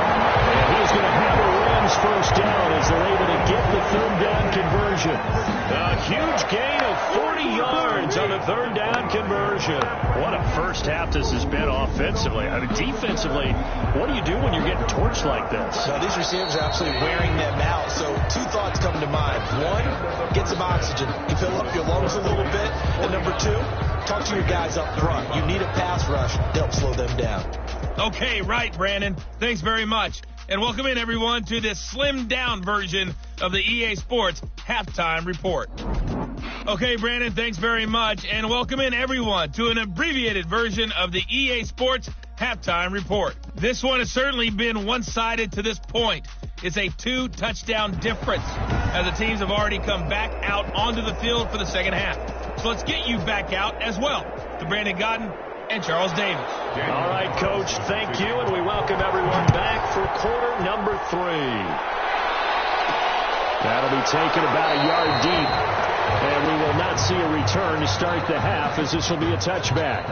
And he's going to have a Rams first down as they're able to get the third down conversion. A huge gain of 40 yards on the third down conversion. What a first half this has been offensively. I mean, defensively, what do you do when you're getting torched like this? No, these receivers are absolutely wearing them out. So 2 thoughts come to mind. 1, get some oxygen. You fill up your lungs a little bit. And number 2, talk to your guys up front. You need a pass rush to help slow them down. Okay, right, Brandon. Thanks very much. And welcome in, everyone, to this slimmed-down version of the EA Sports Halftime Report. Okay, Brandon, thanks very much. And welcome in, everyone, to an abbreviated version of the EA Sports halftime report. This one has certainly been one-sided to this point. It's a 2-touchdown difference as the teams have already come back out onto the field for the second half. So let's get you back out as well to Brandon Gaudin and Charles Davis. All right, Coach, thank you, and we welcome everyone back for quarter number 3. That'll be taken about a yard deep, and we will not see a return to start the half as this will be a touchback.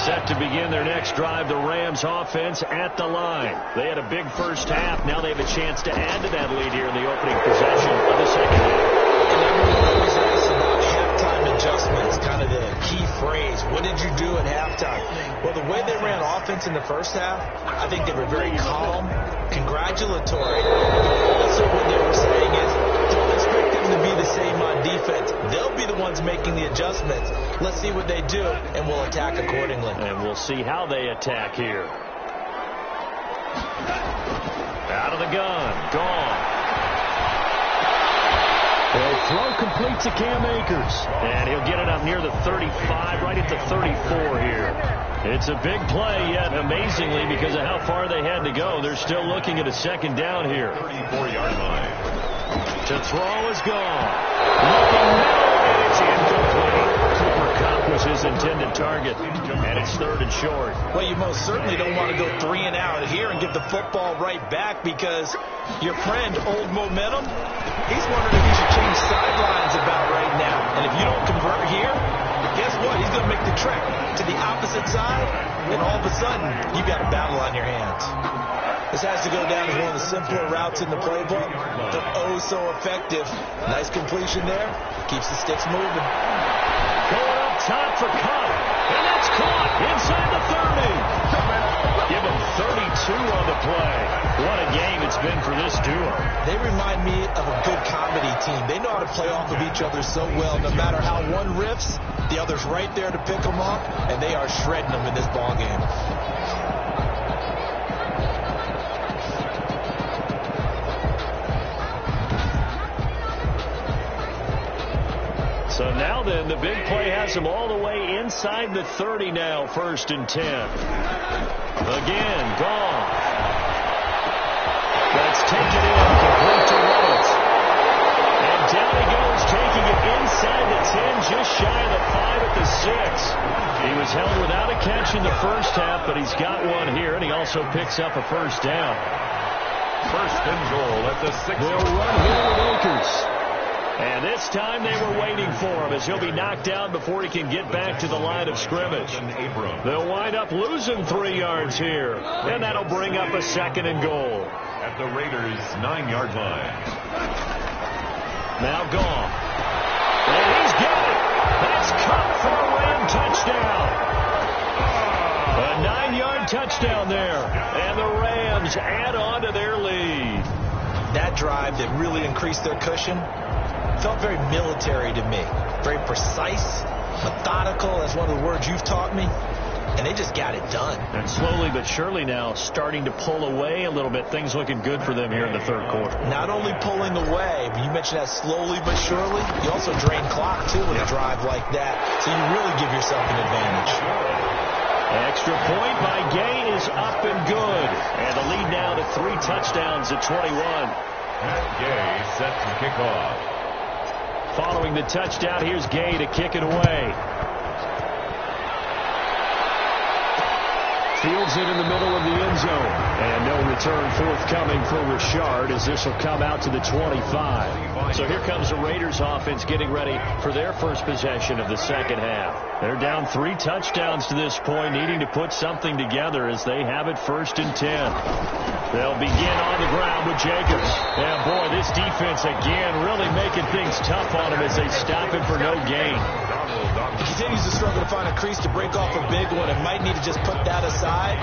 Set to begin their next drive, the Rams offense at the line. They had a big first half. Now they have a chance to add to that lead here in the opening possession of the second half. Everyone always asks about halftime adjustments, kind of the key phrase. What did you do at halftime? Well, the way they ran offense in the first half, I think they were very calm, congratulatory. Also, what they were saying is, don't expect them to be the same on defense. They'll be the ones making the adjustments. Let's see what they do, and we'll attack accordingly. And we'll see how they attack here. Out of the gun. Gone. They'll throw complete to Cam Akers. And he'll get it up near the 35, right at the 34 here. It's a big play, yet amazingly, because of how far they had to go, they're still looking at a second down here. 34-yard line. To throw is gone. Looking middle, and it's incomplete. Cooper Kupp was his intended target, and it's 3rd and short. Well, you most certainly don't want to go 3 and out here and give the football right back, because your friend, Old Momentum, he's wondering if he should change sidelines about right now. And if you don't convert here, guess what? He's going to make the trek to the opposite side, and all of a sudden, you've got a battle on your hands. This has to go down as one of the simpler routes in the playbook, but oh so effective. Nice completion there. Keeps the sticks moving. Going up top for Kupp, and that's caught inside the 30. Give him 32 on the play. What a game it's been for this duo. They remind me of a good comedy team. They know how to play off of each other so well. No matter how one riffs, the other's right there to pick them up, and they are shredding them in this ball game. So now then, the big play has them all the way inside the 30 now, 1st and 10. Again, gone. That's taken in, complete to Reynolds. And down he goes, taking it inside the 10, just shy of the 5 at the 6. He was held without a catch in the first half, but he's got one here, and he also picks up a first down. 1st and goal at the 6. They'll run here with Akers. And this time they were waiting for him as he'll be knocked down before he can get back to the line of scrimmage. They'll wind up losing 3 yards here. And that'll bring up a 2nd and goal. At the Raiders' 9-yard line. Now gone. And he's got it. That's Kupp for a Ram touchdown. A 9-yard touchdown there. And the Rams add on to their lead. That drive that really increased their cushion felt very military to me. Very precise, methodical. That's one of the words you've taught me. And they just got it done. And slowly but surely now starting to pull away a little bit. Things looking good for them here in the 3rd quarter. Not only pulling away, but you mentioned that slowly but surely. You also drain clock, too, with a drive like that. So you really give yourself an advantage. Extra point by Gay is up and good. And the lead now to 3 touchdowns at 21. Matt Gay set to kick off. Following the touchdown, here's Gay to kick it away. Fields it in the middle of the end zone. And no return forthcoming for Richard as this will come out to the 25. So here comes the Raiders offense getting ready for their first possession of the second half. They're down 3 touchdowns to this point, needing to put something together as they have it 1st and 10. They'll begin on the ground with Jacobs. And boy, this defense again really making things tough on him as they stop him for no gain. He continues to struggle to find a crease to break off a big one, and might need to just put that aside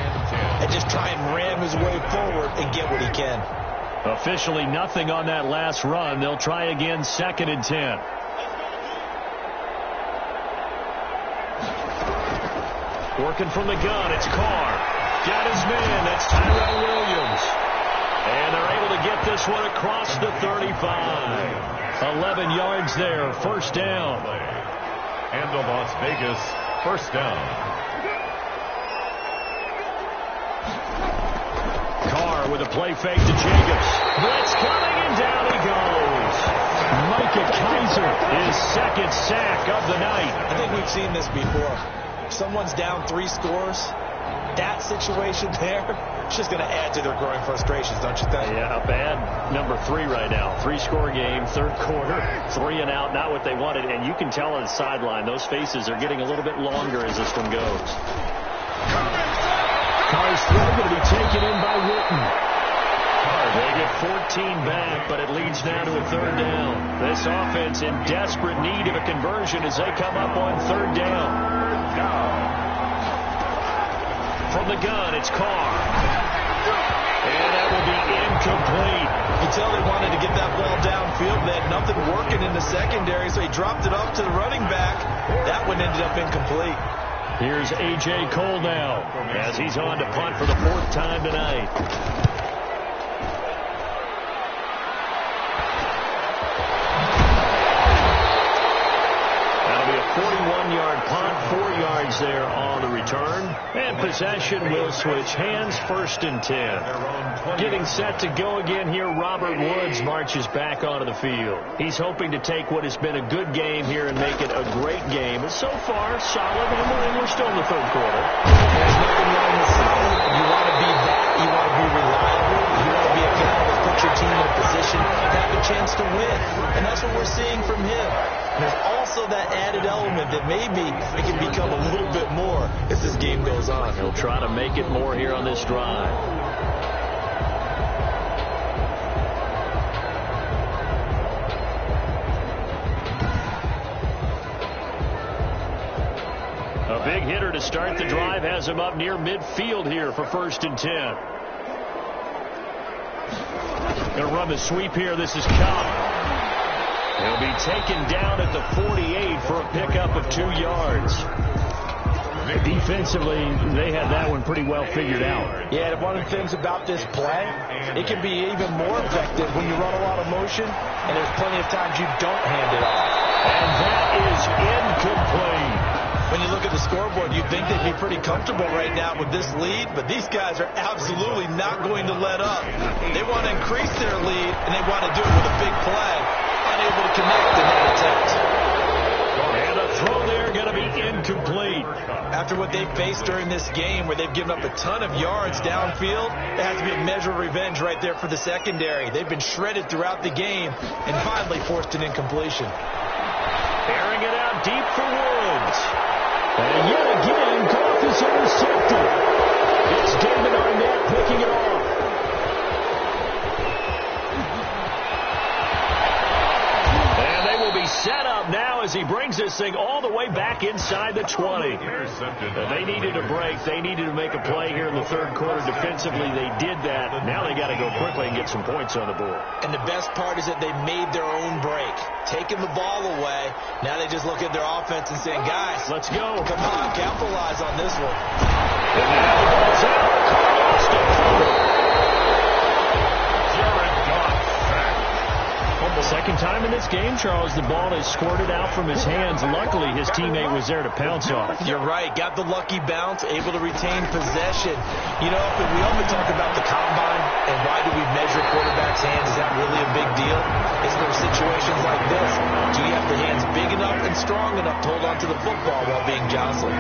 and just try and ram his way forward and get what he can. Officially nothing on that last run. They'll try again 2nd and 10. Working from the gun, it's Carr. Got his man, that's Tyrell Williams. And they're able to get this one across the 35. 11 yards there, 1st down. And the Las Vegas 1st down. with a play fake to Jacobs. Blitz coming, and down he goes. Micah Kiser, his second sack of the night. I think we've seen this before. If someone's down 3 scores, that situation there, it's just going to add to their growing frustrations, don't you think? Yeah, bad number 3 right now. 3-score game, third quarter, 3 and out, not what they wanted. And you can tell on the sideline, those faces are getting a little bit longer as this one goes. Carr's throw going to be taken in by Witten. They get 14 back, but it leads now to a third down. This offense in desperate need of a conversion as they come up on third down. From the gun, it's Carr. And that will be incomplete. You can tell they wanted to get that ball downfield. They had nothing working in the secondary, so he dropped it off to the running back. That one ended up incomplete. Here's A.J. Cole now as he's on to punt for the 4th time tonight. That'll be a 41-yard punt, 4 yards there on the return. And possession will switch hands, 1st and 10. Getting set to go again here, Robert Woods marches back onto the field. He's hoping to take what has been a good game here and make it a great game. And so far, solid, and we're still in the third quarter. There's nothing wrong with solid. You want to be that. You want to be reliable. You want to be a guy that puts your team in a position to have a chance to win. And that's what we're seeing from him. And there's also that added element that maybe it can become a little bit more as this game goes on. He'll try to make it more here on this drive. A big hitter to start the drive has him up near midfield here for 1st and 10. Going to run the sweep here. This is Cobb. He'll be taken down at the 48 for a pickup of 2 yards. Defensively, they had that one pretty well figured out. Yeah, one of the things about this play, it can be even more effective when you run a lot of motion, and there's plenty of times you don't hand it off. And that is incomplete. When you look at the scoreboard, you'd think they'd be pretty comfortable right now with this lead, but these guys are absolutely not going to let up. They want to increase their lead, and they want to do it with a big play. Unable to connect in that attempt. And a throw there going to be incomplete. After what they've faced during this game, where they've given up a ton of yards downfield, there has to be a measure of revenge right there for the secondary. They've been shredded throughout the game and finally forced an incompletion. Airing it out deep for Woods. And yet again, Goff is intercepted. It's David Arnett picking it off. And they will be set up now as he brings this thing all the way back inside the 20. They needed a break. They needed to make a play here in the third quarter. Defensively, they did that. Now they got to go quickly and get some points on the board. And the best part is that they made their own break. Taking the ball away. Now they just look at their offense and saying, guys, let's go. Come on, capitalize on this one. And now the ball's out. Carlos to throw. Jared Goff sacked. Second time in this game, Charles, the ball is squirted out from his hands. Luckily, his teammate was there to pounce off. You're right. Got the lucky bounce, able to retain possession. You know, we often talk about the combine and why do we measure quarterbacks' hands? Is that really a big deal? Is there situations like this? Do you have the hands big enough and strong enough to hold on to the football while being jostled?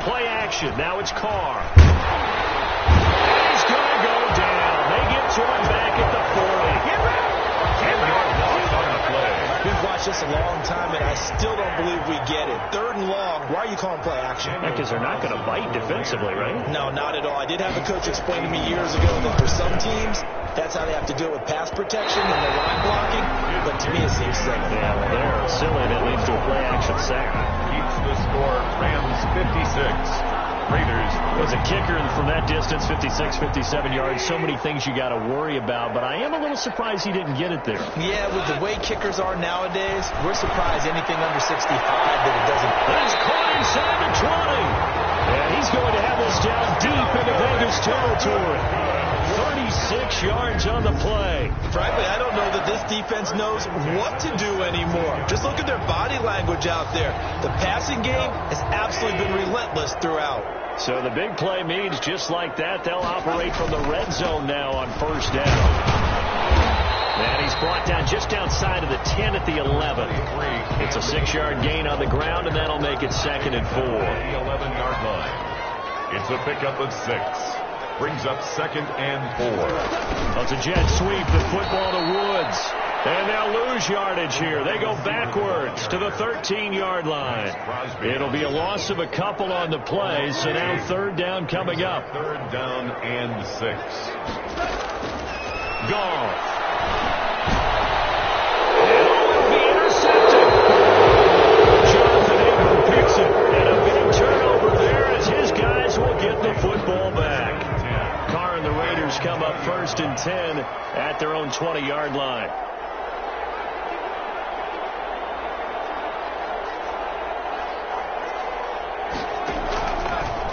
Play action. Now it's Carr. He's going to go down. They get to him back at the 40. 10-yard loss on the play. We've watched this a long time, and I still don't believe we get it. 3rd and long. Why are you calling play action? Because they're not going to bite defensively, right? No, not at all. I did have a coach explain to me years ago that for some teams, that's how they have to do it with pass protection and the line blocking. But to me, it seems silly. Yeah, well, they're silly, and it leads to a play action sack. Keeps the score. Rams 56. Raiders. As a kicker from that distance, 56, 57 yards, so many things you got to worry about, but I am a little surprised he didn't get it there. Yeah, with the way kickers are nowadays, we're surprised anything under 65 that it doesn't. He's caught inside the 20. And he's going to have this down deep into Vegas territory. 30 36 yards on the play. Frankly, I don't know that this defense knows what to do anymore. Just look at their body language out there. The passing game has absolutely been relentless throughout. So the big play means just like that, they'll operate from the red zone now on first down. And he's brought down just outside of the 10 at the 11. It's a 6-yard gain on the ground, and that'll make it 2nd and 4. The 11-yard line. It's a pickup of 6. Brings up 2nd and 4. Well, it's a jet sweep, the football to Woods. And they'll lose yardage here. They go backwards to the 13-yard line. It'll be a loss of a couple on the play, so now 3rd down coming up. 3rd down and 6. Goff. It'll be intercepted. Jonathan Abram picks it. And a big turnover there as his guys will get the football back. Carr and the Raiders come up 1st and 10 at their own 20-yard line.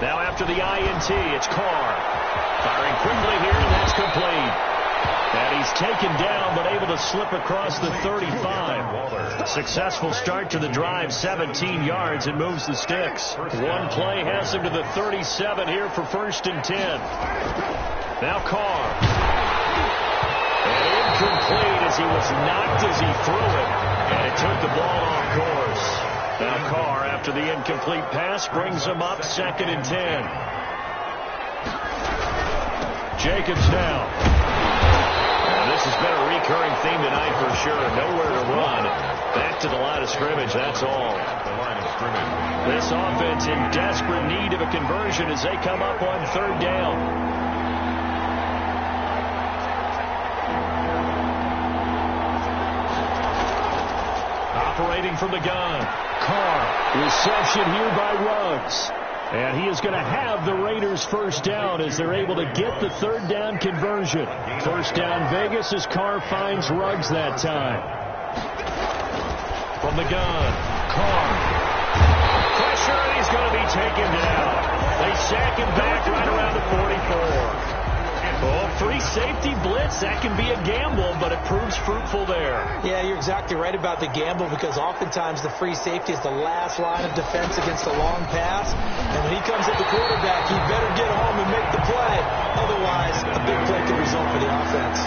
Now after the INT, it's Carr. Firing quickly here, and that's complete. And he's taken down, but able to slip across the 35. Successful start to the drive, 17 yards, and moves the sticks. One play has him to the 37 here for 1st and 10. Now Carr. And incomplete as he was knocked as he threw it. And it took the ball off course. Now Carr, after the incomplete pass, brings him up 2nd and 10. Jacobs now. This has been a recurring theme tonight for sure. Nowhere to run. Back to the line of scrimmage, that's all. This offense in desperate need of a conversion as they come up on 3rd down. Operating from the gun. Carr. Reception here by Ruggs. And he is going to have the Raiders 1st down as they're able to get the 3rd down conversion. 1st down Vegas as Carr finds Ruggs that time. From the gun, Carr. Pressure, and he's going to be taken down. They sack him back right around the 44. Oh, free safety blitz, that can be a gamble, but it proves fruitful there. Yeah, you're exactly right about the gamble because oftentimes the free safety is the last line of defense against a long pass. And when he comes at the quarterback, he better get home and make the play. Otherwise, a big play could result for the offense.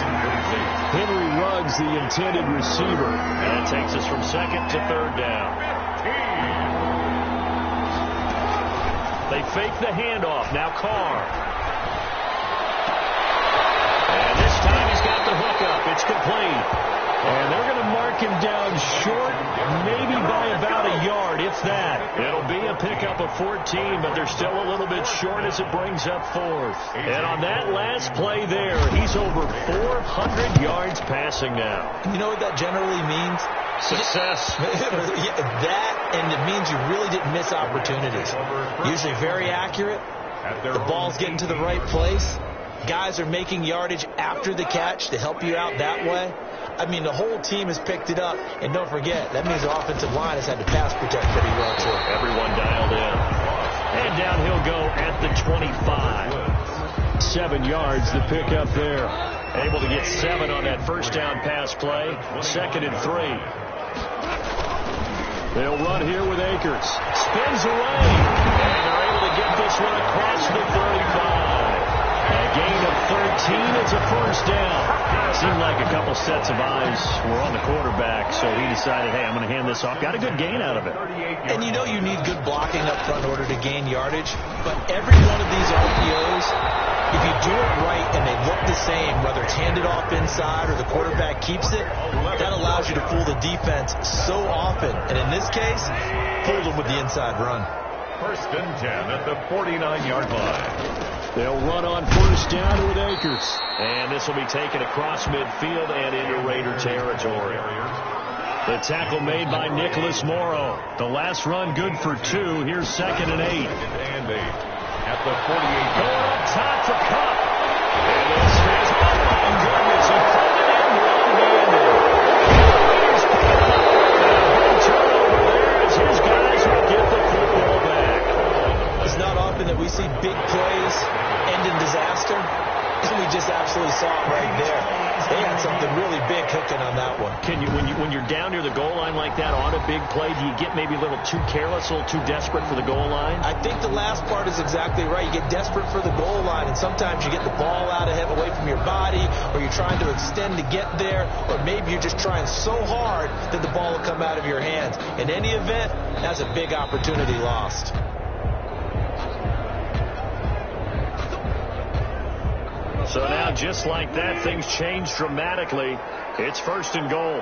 Henry Ruggs, the intended receiver. And that takes us from 2nd to 3rd down. They fake the handoff. Now Carr. Got the hookup. It's complete. And they're going to mark him down short, maybe by about a yard, if that. It'll be a pickup of 14, but they're still a little bit short as it brings up 4th. And on that last play there, he's over 400 yards passing now. You know what that generally means? Success. That, and it means you really didn't miss opportunities. Usually very accurate. The ball's getting to the right place. Guys are making yardage after the catch to help you out that way. I mean, the whole team has picked it up. And don't forget, that means the offensive line has had to pass protect pretty well, too. Everyone dialed in. And down he'll go at the 25. 7 yards, the pickup there. Able to get 7 on that 1st down pass play. 2nd and 3. They'll run here with Akers. Spins away. And they're able to get this one across the 35. A gain of 13 is a 1st down. Seemed like a couple sets of eyes were on the quarterback, so he decided, hey, I'm going to hand this off. Got a good gain out of it. And you know you need good blocking up front in order to gain yardage, but every one of these RPOs, if you do it right and they look the same, whether it's handed off inside or the quarterback keeps it, that allows you to fool the defense so often. And in this case, fooled them with the inside run. 1st and 10 at the 49-yard line. They'll run on 1st down with Akers. And this will be taken across midfield and into Raider territory. The tackle made by Nicholas Morrow. The last run good for 2. Here's 2nd and 8. At the 48. Going up top for Kupp. And this is, oh my goodness, he pulled it in one-handed. Raiders pick it up. And a big turnover there as his guys will get the football back. It's not often that we see big plays end in disaster. And we just absolutely saw it right there. They had something really big cooking on that one. Can you, when you're down near the goal line like that on a big play, do you get maybe a little too careless, a little too desperate for the goal line? I think the last part is exactly right. You get desperate for the goal line, and sometimes you get the ball out ahead away from your body, or you're trying to extend to get there, or maybe you're just trying so hard that the ball will come out of your hands. In any event, that's a big opportunity lost. So now, just like that, things change dramatically. It's 1st and goal.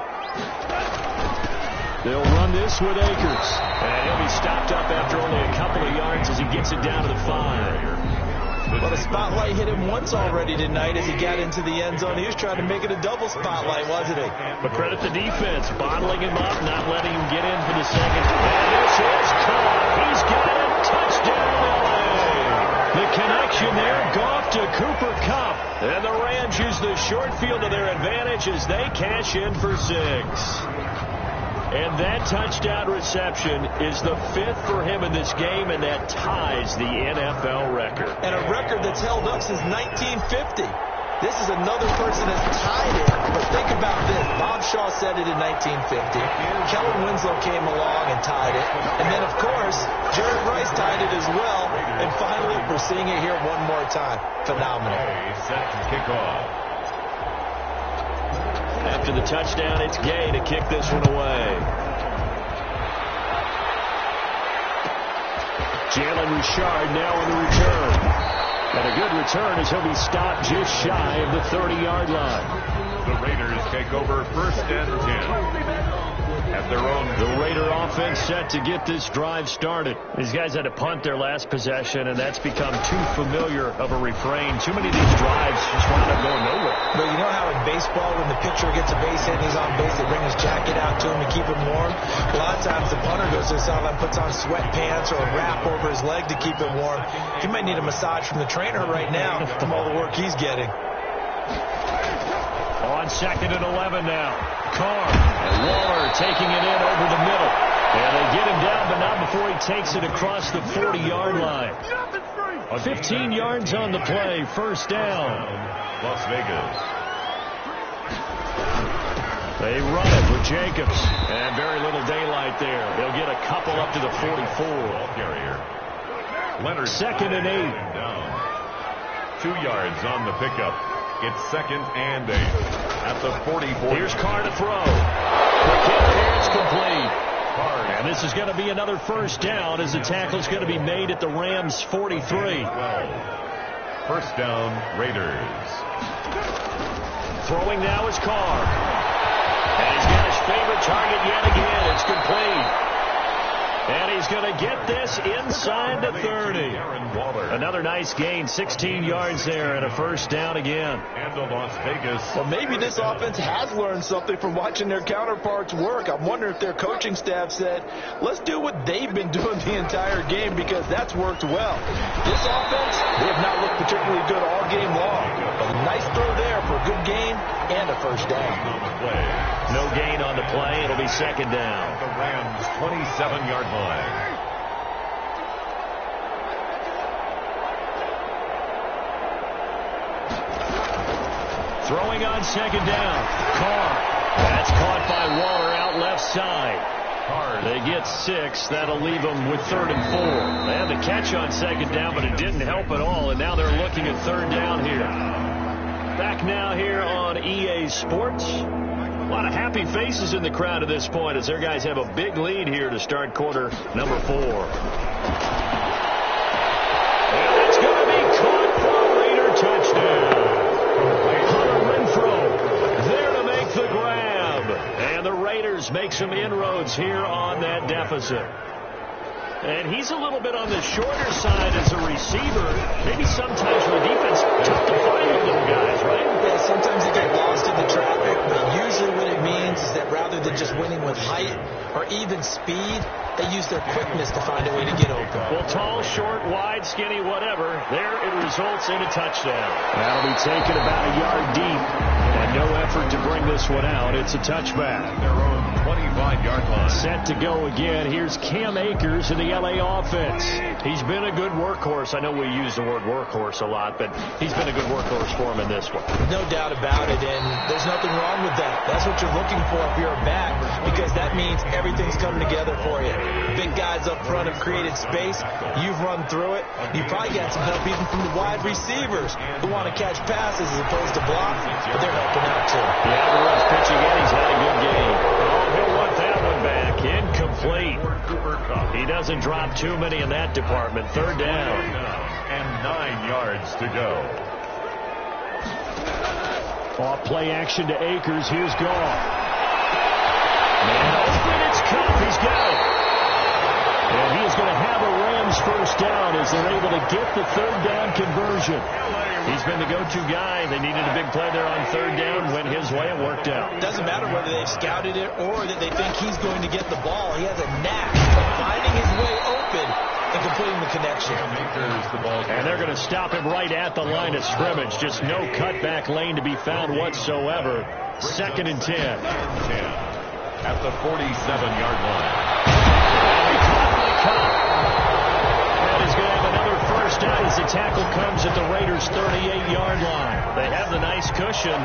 They'll run this with Akers. And he'll be stopped up after only a couple of yards as he gets it down to the 5. Well, the spotlight hit him once already tonight as he got into the end zone. He was trying to make it a double spotlight, wasn't he? But credit the defense, bottling him up, not letting him get in for the second. And this is caught. He's got it. Touchdown, LA. The connection there, Goff to Cooper Kupp. And the Rams use the short field to their advantage as they cash in for 6. And that touchdown reception is the 5th for him in this game, and that ties the NFL record. And a record that's held up since 1950. This is another person that's tied it, but think about this. Bob Shaw said it in 1950. Kellen Winslow came along and tied it. And then, of course, Jerry Rice tied it as well. And finally, we're seeing it here one more time. Phenomenal. Set to kick off. After the touchdown, it's Gay to kick this one away. Jalen Richard now in the return. And a good return as he'll be stopped just shy of the 30-yard line. The Raiders take over 1st and 10. At their own. The Raider offense set to get this drive started. These guys had to punt their last possession, and that's become too familiar of a refrain. Too many of these drives just wind up going nowhere. But you know how in baseball, when the pitcher gets a base hit and he's on base, they bring his jacket out to him to keep him warm? A lot of times the punter goes to the sideline, puts on sweatpants or a wrap over his leg to keep him warm. He might need a massage from the trainer right now from all the work he's getting. On 2nd and 11 now. Carr and Waller taking it in over the middle. And they get him down, but not before he takes it across the 40-yard line. 15 yards on the play. 1st down. Las Vegas. They run it with Jacobs. And very little daylight there. They'll get a couple up to the 44. Carrier. Leonard. 2nd and 8. Down. 2 yards on the pickup. It's 2nd and 8 at the 44. Here's Carr to throw. Quick hit there, it's complete. And this is going to be another 1st down as the tackle's going to be made at the Rams' 43. 1st down, Raiders. Throwing now is Carr. And he's got his favorite target yet again. It's complete. And he's going to get this inside the 30. Another nice gain, 16 yards there, and a 1st down again. And the Las Vegas. Well, maybe this offense has learned something from watching their counterparts work. I'm wondering if their coaching staff said, let's do what they've been doing the entire game, because that's worked well. This offense, they have not looked particularly good all game long. But a nice throw there for a good gain and a 1st down. No gain on the play. It'll be 2nd down. The Rams' 27-yard line. Throwing on 2nd down. Carr. That's caught by Waller out left side. They get 6. That'll leave them with 3rd and 4. They had the catch on 2nd down, but it didn't help at all, and now they're looking at 3rd down here. Back now here on EA Sports. A lot of happy faces in the crowd at this point as their guys have a big lead here to start quarter number 4. And it's going to be caught for a Raider touchdown. Hunter Renfrow there to make the grab. And the Raiders make some inroads here on that deficit. And he's a little bit on the shorter side as a receiver. Maybe sometimes for the defense, tough to find the little guys, right? Yeah, sometimes they get lost in the traffic, but usually what it means is that rather than just winning with height or even speed, they use their quickness to find a way to get open. Well, tall, short, wide, skinny, whatever, there it results in a touchdown. That'll be taken about a yard deep, and no effort to bring this one out. It's a touchback. Their own 25-yard line. Set to go again. Here's Cam Akers in the LA offense. He's been a good workhorse. I know we use the word workhorse a lot, but he's been a good workhorse for him in this one. No doubt about it, and there's nothing wrong with that. That's what you're looking for if you're a back, because that means everything's coming together for you. Big guys up front have created space. You've run through it. You probably got some help even from the wide receivers who want to catch passes as opposed to block, but they're helping out too. Yeah, the rush pitch again. He's had a good game. Oh, he'll want that one back. Incomplete. He doesn't drop too many in that department. Third down. And 9 yards to go. Off play action to Akers. Here's Goff. Man, open. It's Cup. He's got it. And he is going to have a Rams first down as they're able to get the third down conversion. He's been the go-to guy. They needed a big play there on third down. Went his way. It worked out. Doesn't matter whether they've scouted it or that they think he's going to get the ball. He has a knack of finding his way open and completing the connection. And they're going to stop him right at the line of scrimmage. Just no cutback lane to be found whatsoever. 2nd and 10. At the 47-yard line. That is going to have another first down as the tackle comes at the Raiders' 38-yard line. They have the nice cushion.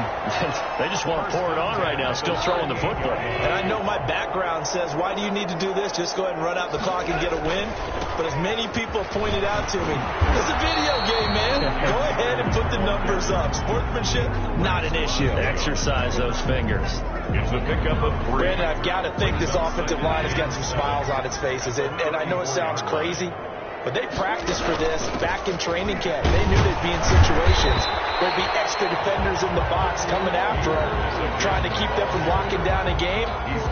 They just want to pour it on right now, still throwing the football. And I know my background says, why do you need to do this? Just go ahead and run out the clock and get a win. But as many people pointed out to me, it's a video game, man. Go ahead and put the numbers up. Sportsmanship, not an issue. Exercise those fingers. It's a pickup of 3. Brandon, I've got to think this offensive line has got some smiles on its faces. And I know it sounds crazy, but they practiced for this back in training camp. They knew they'd be in situations where there'd be extra defenders in the box coming after them, trying to keep them from locking down a game.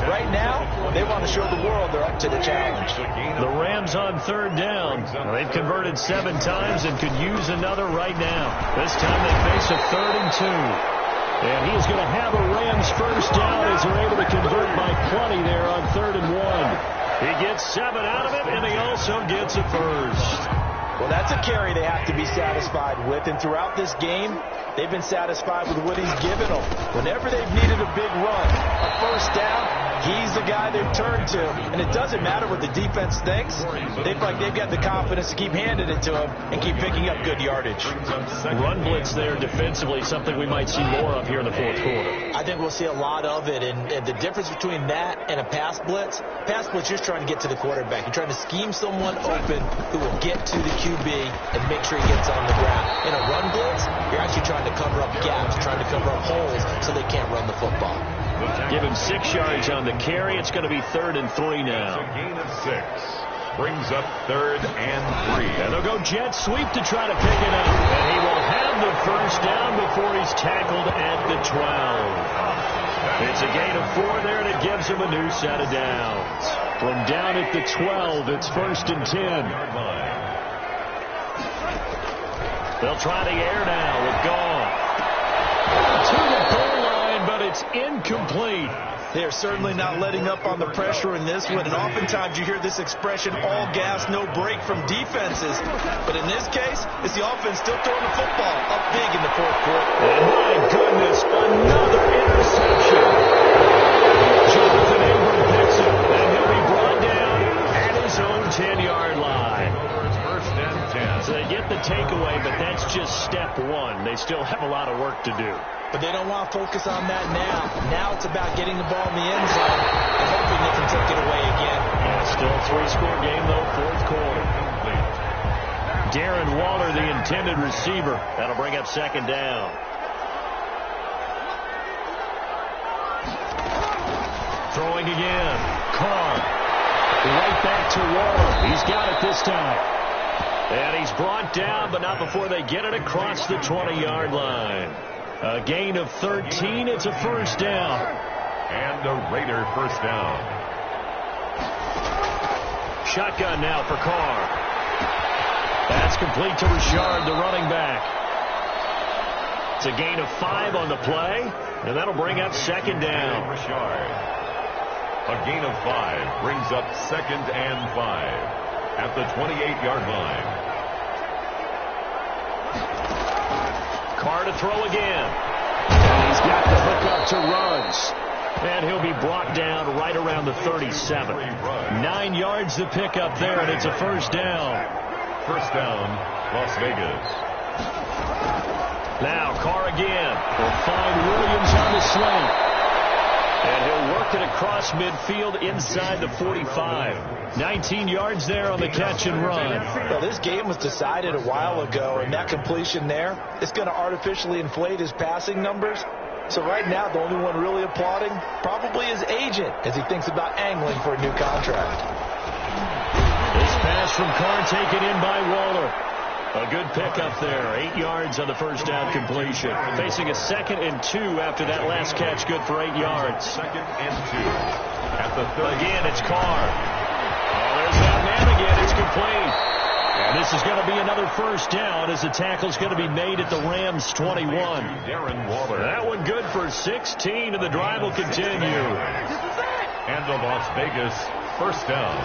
Right now, they want to show the world they're up to the challenge. The Rams on third down. They've converted 7 times and could use another right now. This time they face a 3rd and 2. And he's going to have a Rams first down as they're able to convert by plenty there on 3rd and 1. He gets 7 out of it, and he also gets a first. Well, that's a carry they have to be satisfied with. And throughout this game, they've been satisfied with what he's given them. Whenever they've needed a big run, a first down, he's the guy they've turned to. And it doesn't matter what the defense thinks. They've got the confidence to keep handing it to him and keep picking up good yardage. Run blitz there defensively, something we might see more of here in the fourth quarter. I think we'll see a lot of it. And the difference between that and a pass blitz, you're just trying to get to the quarterback. You're trying to scheme someone open who will get to the QB and make sure he gets on the ground. In a run blitz, you're actually trying to cover up gaps, trying to cover up holes so they can't run the football. Give him 6 yards on the carry. It's going to be 3rd and 3 now. A gain of 6. Brings up 3rd and 3. And they'll go jet sweep to try to pick it up. And he will have the first down before he's tackled at the 12. It's a gain of 4 there, and it gives him a new set of downs. From down at the 12, it's 1st and 10. They'll try the air now with Goff. To the goal line, but it's incomplete. They're certainly not letting up on the pressure in this one. And oftentimes you hear this expression, all gas, no break from defenses. But in this case, it's the offense still throwing the football up big in the fourth quarter. And my goodness, another interception. Jonathan Abram picks it, and he'll be brought down at his own 10-yard line. First and 10. So they get the takeaway, but that's just step 1. They still have a lot of work to do. But they don't want to focus on that now. Now it's about getting the ball in the end zone and hoping they can take it away again. Yeah, still a 3-score game, though, fourth quarter. Darren Waller, the intended receiver. That'll bring up 2nd down. Throwing again. Carr. Right back to Waller. He's got it this time. And he's brought down, but not before they get it across the 20-yard line. A gain of 13. It's a first down. And a Raider first down. Shotgun now for Carr. That's complete to Richard, the running back. It's a gain of 5 on the play, and that'll bring up 2nd down. Richard. A gain of 5 brings up 2nd and 5 at the 28-yard line. Carr to throw again. And he's got the hook up to Ruggs. And he'll be brought down right around the 37. 9 yards to pick up there, and it's a first down. First down, Las Vegas. Now Carr again. Will find Williams on the slant. And he'll work it across midfield inside the 45. 19 yards there on the catch and run. Well, this game was decided a while ago, and that completion there is going to artificially inflate his passing numbers. So right now, the only one really applauding probably his agent as he thinks about angling for a new contract. This pass from Carr taken in by Waller. A good pickup there. 8 yards on the first down completion. Facing a 2nd and 2 after that last catch. Good for 8 yards. 2nd and 2. At the 30. Again, it's Carr. Oh, there's that man again. It's complete. And this is going to be another first down as the tackle's going to be made at the Rams 21. Darren Waller. That one good for 16, and the drive will continue. And the Las Vegas first down.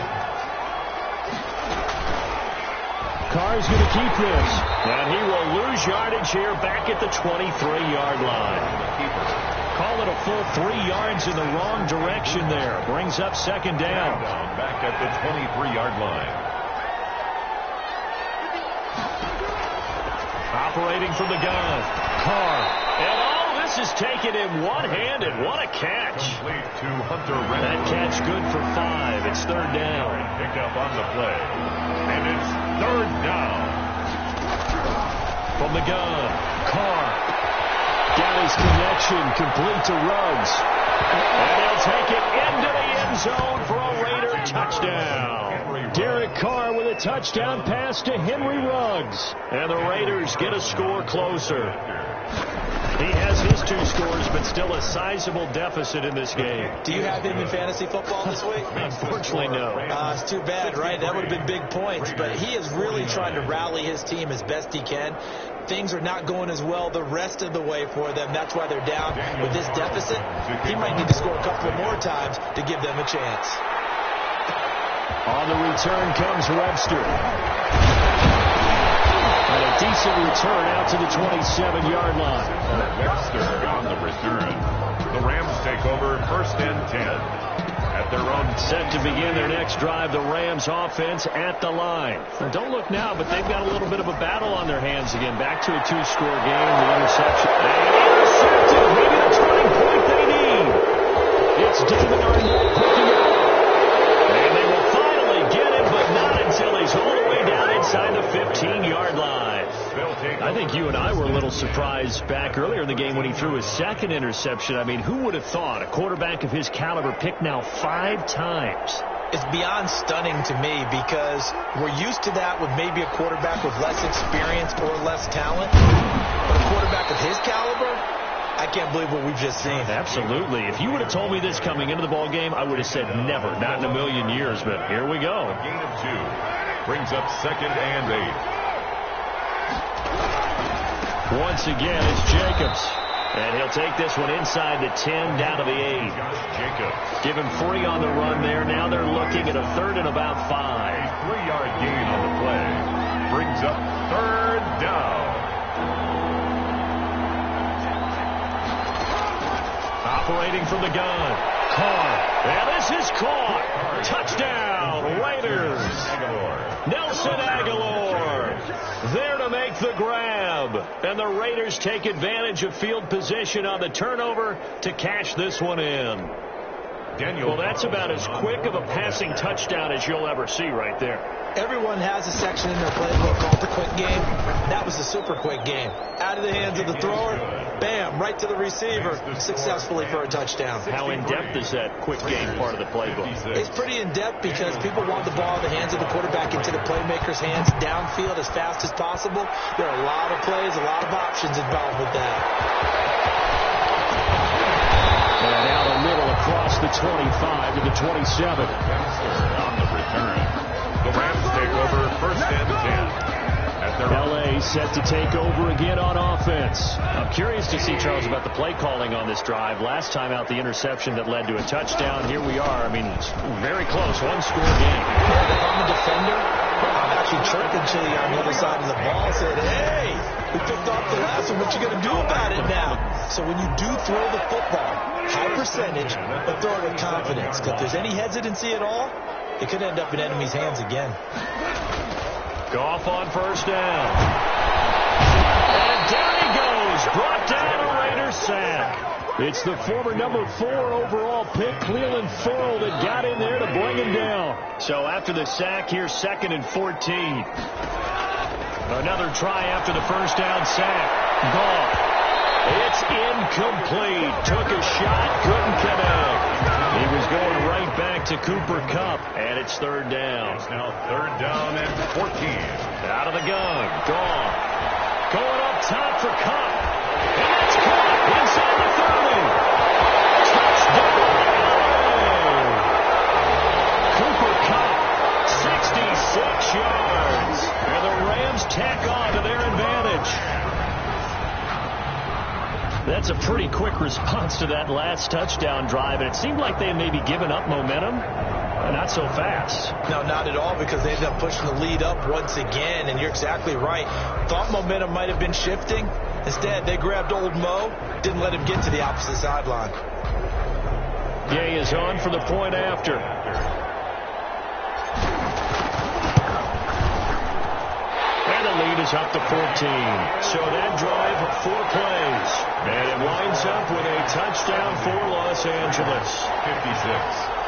Carr's going to keep this. And he will lose yardage here back at the 23-yard line. Call it a full 3 yards in the wrong direction there. Brings up second down. Back at the 23-yard line. Operating from the gun. Carr. And all this is taken in one-handed. What a catch. Complete to Hunter Renfrow. That catch good for 5. It's third down. Pick up on the play. And it's third down. From the gun. Carr. Got his connection. Complete to Ruggs. And he'll take it into the end zone for a Raider touchdown. Derek Carr with a touchdown pass to Henry Ruggs. And the Raiders get a score closer. He has his 2 scores, but still a sizable deficit in this game. Do you have him in fantasy football this week? Unfortunately, no. It's too bad, right? That would have been big points. But he is really trying to rally his team as best he can. Things are not going as well the rest of the way for them. That's why they're down with this deficit. He might need to score a couple more times to give them a chance. On the return comes Webster. And a decent return out to the 27-yard line. Webster on the return. The Rams take over first and 10. At their own. Set to begin their next drive, the Rams offense at the line. Now, don't look now, but they've got a little bit of a battle on their hands again. Back to a 2-score game. The interception. They intercepted. Maybe the turning point they need. It's David Arnett picking it up. And they will finally get him, but not until he's all the way down inside the 15-yard line. I think you and I were a little surprised back earlier in the game when he threw his 2nd interception. I mean, who would have thought a quarterback of his caliber picked now 5 times? It's beyond stunning to me because we're used to that with maybe a quarterback with less experience or less talent. But a quarterback of his caliber, I can't believe what we've just seen. Absolutely. If you would have told me this coming into the ball game, I would have said never, not in a million years. But here we go. A gain of 2 brings up second and 8. Once again, it's Jacobs. And he'll take this one inside the 10, down to the 8. Jacobs. Give him 3 on the run there. Now they're looking at a 3rd and about 5. 3-yard gain on the play. Brings up third down. Operating from the gun. Carr. And this is caught. Touchdown, Raiders. Nelson Aguilar there to make the grab. And the Raiders take advantage of field position on the turnover to cash this one in. Well, that's about as quick of a passing touchdown as you'll ever see right there. Everyone has a section in their playbook called the quick game. That was the super quick game. Out of the hands of the thrower, bam, right to the receiver, successfully for a touchdown. How in-depth is that quick game part of the playbook? It's pretty in-depth because people want the ball in the hands of the quarterback into the playmaker's hands downfield as fast as possible. There are a lot of plays, a lot of options involved with that. And now the middle across the 25 to the 27. On the return. The Rams take over first and 10. L.A. set to take over again on offense. I'm curious to see, Charles, about the play calling on this drive. Last time out, the interception that led to a touchdown. Here we are. I mean, it's very close. 1-score game. Yeah, if I'm a defender, I'm actually chirping to you on the other side of the ball, saying, hey, We picked off the last one. What you going to do about it now? So when you do throw the football, high percentage, but throw it with confidence. Because if there's any hesitancy at all, it could end up in enemy's hands again. Goff on first down. And down he goes. Brought down a Raider sack. It's the former number 4 overall pick, Clelin Ferrell, that got in there to bring him down. So after the sack, here's 2nd and 14. Another try after the first down sack. Goff. It's incomplete. Took a shot, couldn't connect. He was going right back to Cooper Kupp, and it's 3rd down. It's now 3rd down and 14. Out of the gun. Goff. Going up top for Kupp. And it's caught inside the 30. Touchdown! Cooper Kupp, 66 yards. And the Rams tack on to their advantage. That's a pretty quick response to that last touchdown drive. And it seemed like they had maybe given up momentum. Not so fast. No, not at all, because they ended up pushing the lead up once again. And you're exactly right. Thought momentum might have been shifting. Instead, they grabbed old Mo, didn't let him get to the opposite sideline. Gay is on for the point after. And the lead is up to 14. So that drive, 4 plays. And it winds up with a touchdown for Los Angeles. 56.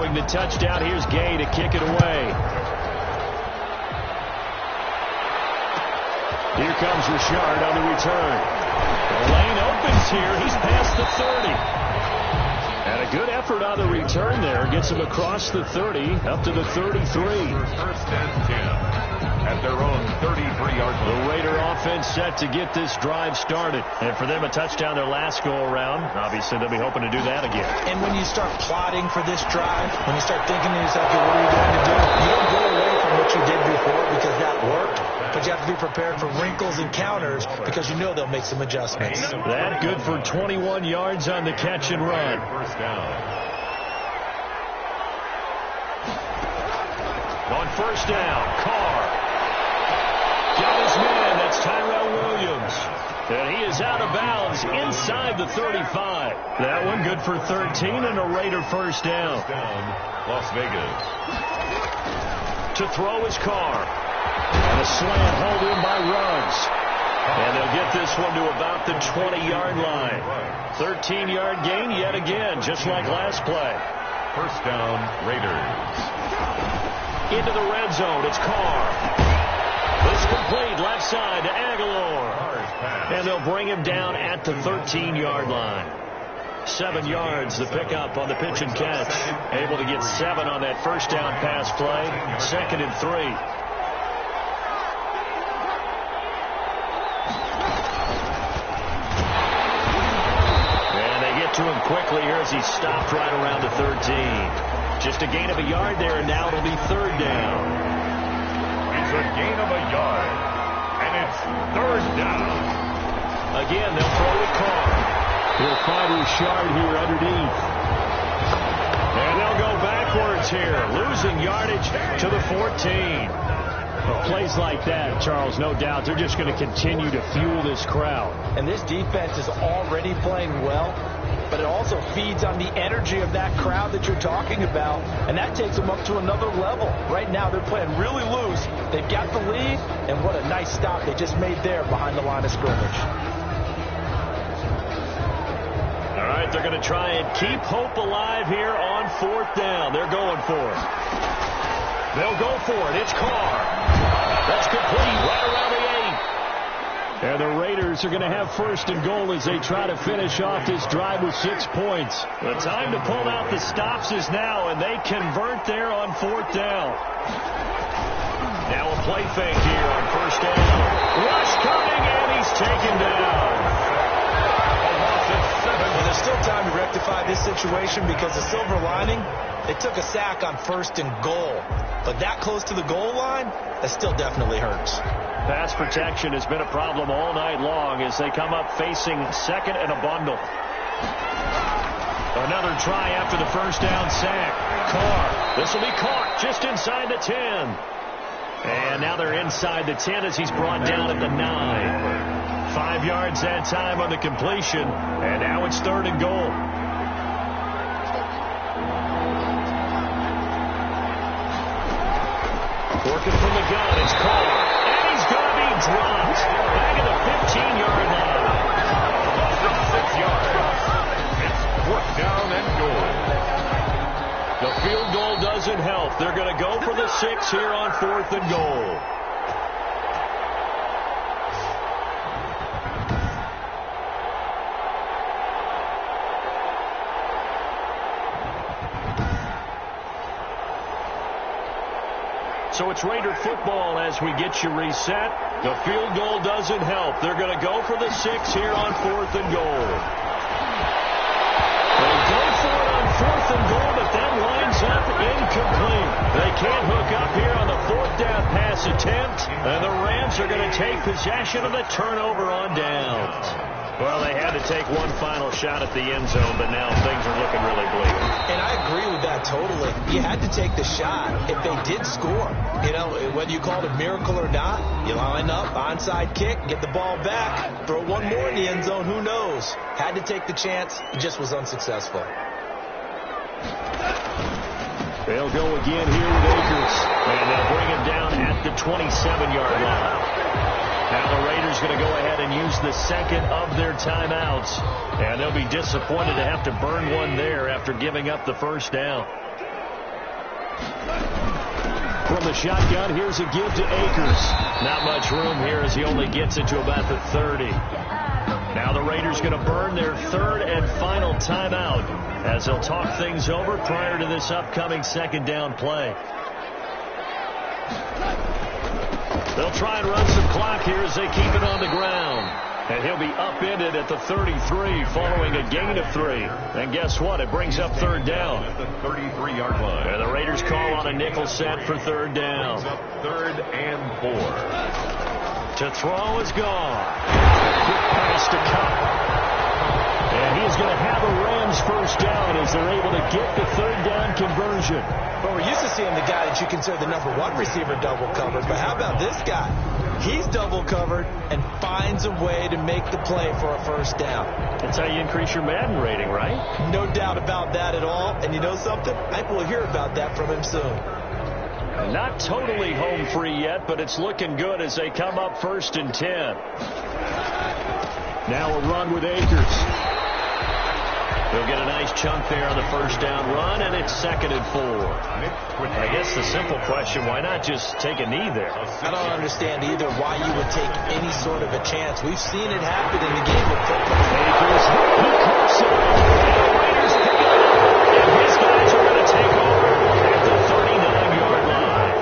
The touchdown. Here's Gay to kick it away. Here comes Richard on the return. The lane opens here. He's past the 30. And a good effort on the return there. Gets him across the 30 up to the 33. 1st and 10. At their own 33-yard line. The Raider offense set to get this drive started. And for them, a touchdown their last go-around. Obviously, they'll be hoping to do that again. And when you start plotting for this drive, when you start thinking to yourself, okay, what are you going to do? You don't go away from what you did before because that worked. But you have to be prepared for wrinkles and counters because you know they'll make some adjustments. That good for 21 yards on the catch and run. 1st down. On first down, Carr. Got his man, that's Tyrell Williams. And he is out of bounds inside the 35. That one good for 13 and a Raider first down. Las Vegas. To throw his Carr. And a slant held in by Ruggs. And they'll get this one to about the 20-yard line. 13-yard gain yet again, just like last play. 1st down, Raiders. Into the red zone, it's Carr. It's complete, left side to Aguilar. And they'll bring him down at the 13-yard line. 7 yards, the pickup on the pitch and catch. Able to get 7 on that first down pass play. 2nd and 3. And they get to him quickly here as he stopped right around the 13. Just a gain of a yard there, and now it'll be 3rd down. It's a gain of a yard, and it's 3rd down. Again, they'll throw with Carr. He'll find Richard here underneath. And they'll go backwards here, losing yardage to the 14. Well, plays like that, Charles, no doubt, they're just going to continue to fuel this crowd. And this defense is already playing well, but it also feeds on the energy of that crowd that you're talking about, and that takes them up to another level. Right now, they're playing really loose. They've got the lead, and what a nice stop they just made there behind the line of scrimmage. All right, they're going to try and keep hope alive here on 4th down. They're going for it. They'll go for it. It's Carr. That's complete right around the 8. And the Raiders are going to have 1st and goal as they try to finish off this drive with 6 points. The time to pull out the stops is now, and they convert there on 4th down. Now a play fake here on 1st down. Rush coming, and he's taken down. Well, there's still time to rectify this situation because the silver lining, they took a sack on 1st and goal. But that close to the goal line, that still definitely hurts. Pass protection has been a problem all night long as they come up facing 2nd and a bundle. Another try after the first down sack. Carr. This will be caught just inside the 10. And now they're inside the 10 as he's brought down at the 9. 5 yards that time on the completion. And now it's 3rd and goal. Working from the gun. It's Carr. And he's going to be dropped. Back at the 15-yard line. Loss of 6 yards. It's 4th down and goal. The field goal doesn't help. They're going to go for the 6 here on 4th and goal. So it's Raider football as we get you reset. The field goal doesn't help. They're going to go for the 6 here on 4th and goal. They go for it on 4th and goal, but that lines up incomplete. They can't hook up here on the 4th down pass attempt, and the Rams are going to take possession of the turnover on downs. Well, they had to take one final shot at the end zone, but now things are looking really bleak. And I agree with that totally. You had to take the shot if they did score. You know, whether you call it a miracle or not, you line up, onside kick, get the ball back, throw one more in the end zone, who knows? Had to take the chance, it just was unsuccessful. They'll go again here with Akers, and they'll bring him down at the 27-yard line. Now the Raiders going to go ahead and use the 2nd of their timeouts, and they'll be disappointed to have to burn one there after giving up the first down. From the shotgun, here's a give to Akers. Not much room here as he only gets it to about the 30. Now the Raiders going to burn their 3rd and final timeout as they'll talk things over prior to this upcoming 2nd down play. They'll try and run some clock here as they keep it on the ground. And he'll be upended at the 33 following a gain of 3. And guess what? It brings up 3rd down. At the 33-yard line. And the Raiders call on a nickel set for 3rd down. 3rd and 4. To throw is gone. Quick pass to Cup. And he's going to have a Rams first down as they're able to get the 3rd down conversion. Well, we're used to seeing the guy that you consider the number 1 receiver double covered. But how about this guy? He's double covered and finds a way to make the play for a first down. That's how you increase your Madden rating, right? No doubt about that at all. And you know something? I think we'll hear about that from him soon. Not totally home free yet, but it's looking good as they come up 1st and 10. Now a run with Akers. They'll get a nice chunk there on the first down run, and it's 2nd and 4. I guess the simple question, why not just take a knee there? I don't understand either why you would take any sort of a chance. We've seen it happen in the game of football. Akers, he cuts it. The Raiders pick it up, and his guys are going to take over at the 39-yard line.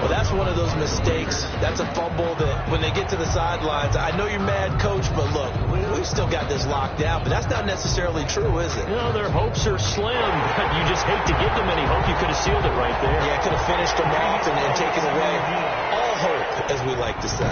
Well, that's one of those mistakes. That's a fumble that when they get to the sidelines, I know you're mad, Coach, but look, we've still got this locked down. But that's not necessarily true, is it? No, their hopes are slim, but you just hate to give them any hope. You could have sealed it right there. Yeah, could have finished them off and taken away all hope, as we like to say.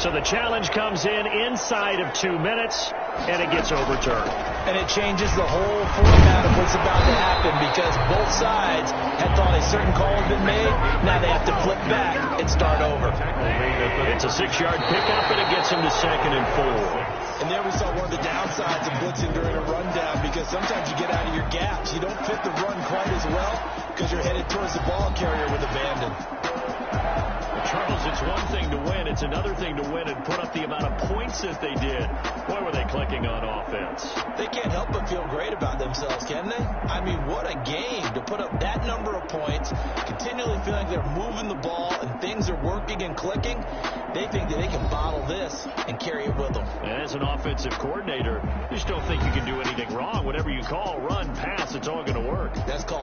So the challenge comes in inside of 2 minutes, and it gets overturned. And it changes the whole format of what's about to happen because both sides had thought a certain call had been made. Now they have to flip back and start over. It's a 6-yard pickup, and it gets them to 2nd and 4. And there we saw one of the downsides of blitzing during a rundown because sometimes you get out of your gaps. You don't fit the run quite as well because you're headed towards the ball carrier with abandon. Charles, it's one thing to win. It's another thing to win and put up the amount of points that they did. Boy, were they clicking on offense. They can't help but feel great about themselves, can they? I mean, what a game to put up that number of points, continually feeling like they're moving the ball and things are working and clicking. They think that they can bottle this and carry it with them. And as an offensive coordinator, you just don't think you can do anything wrong. Whatever you call, run, pass, it's all going to work. That's called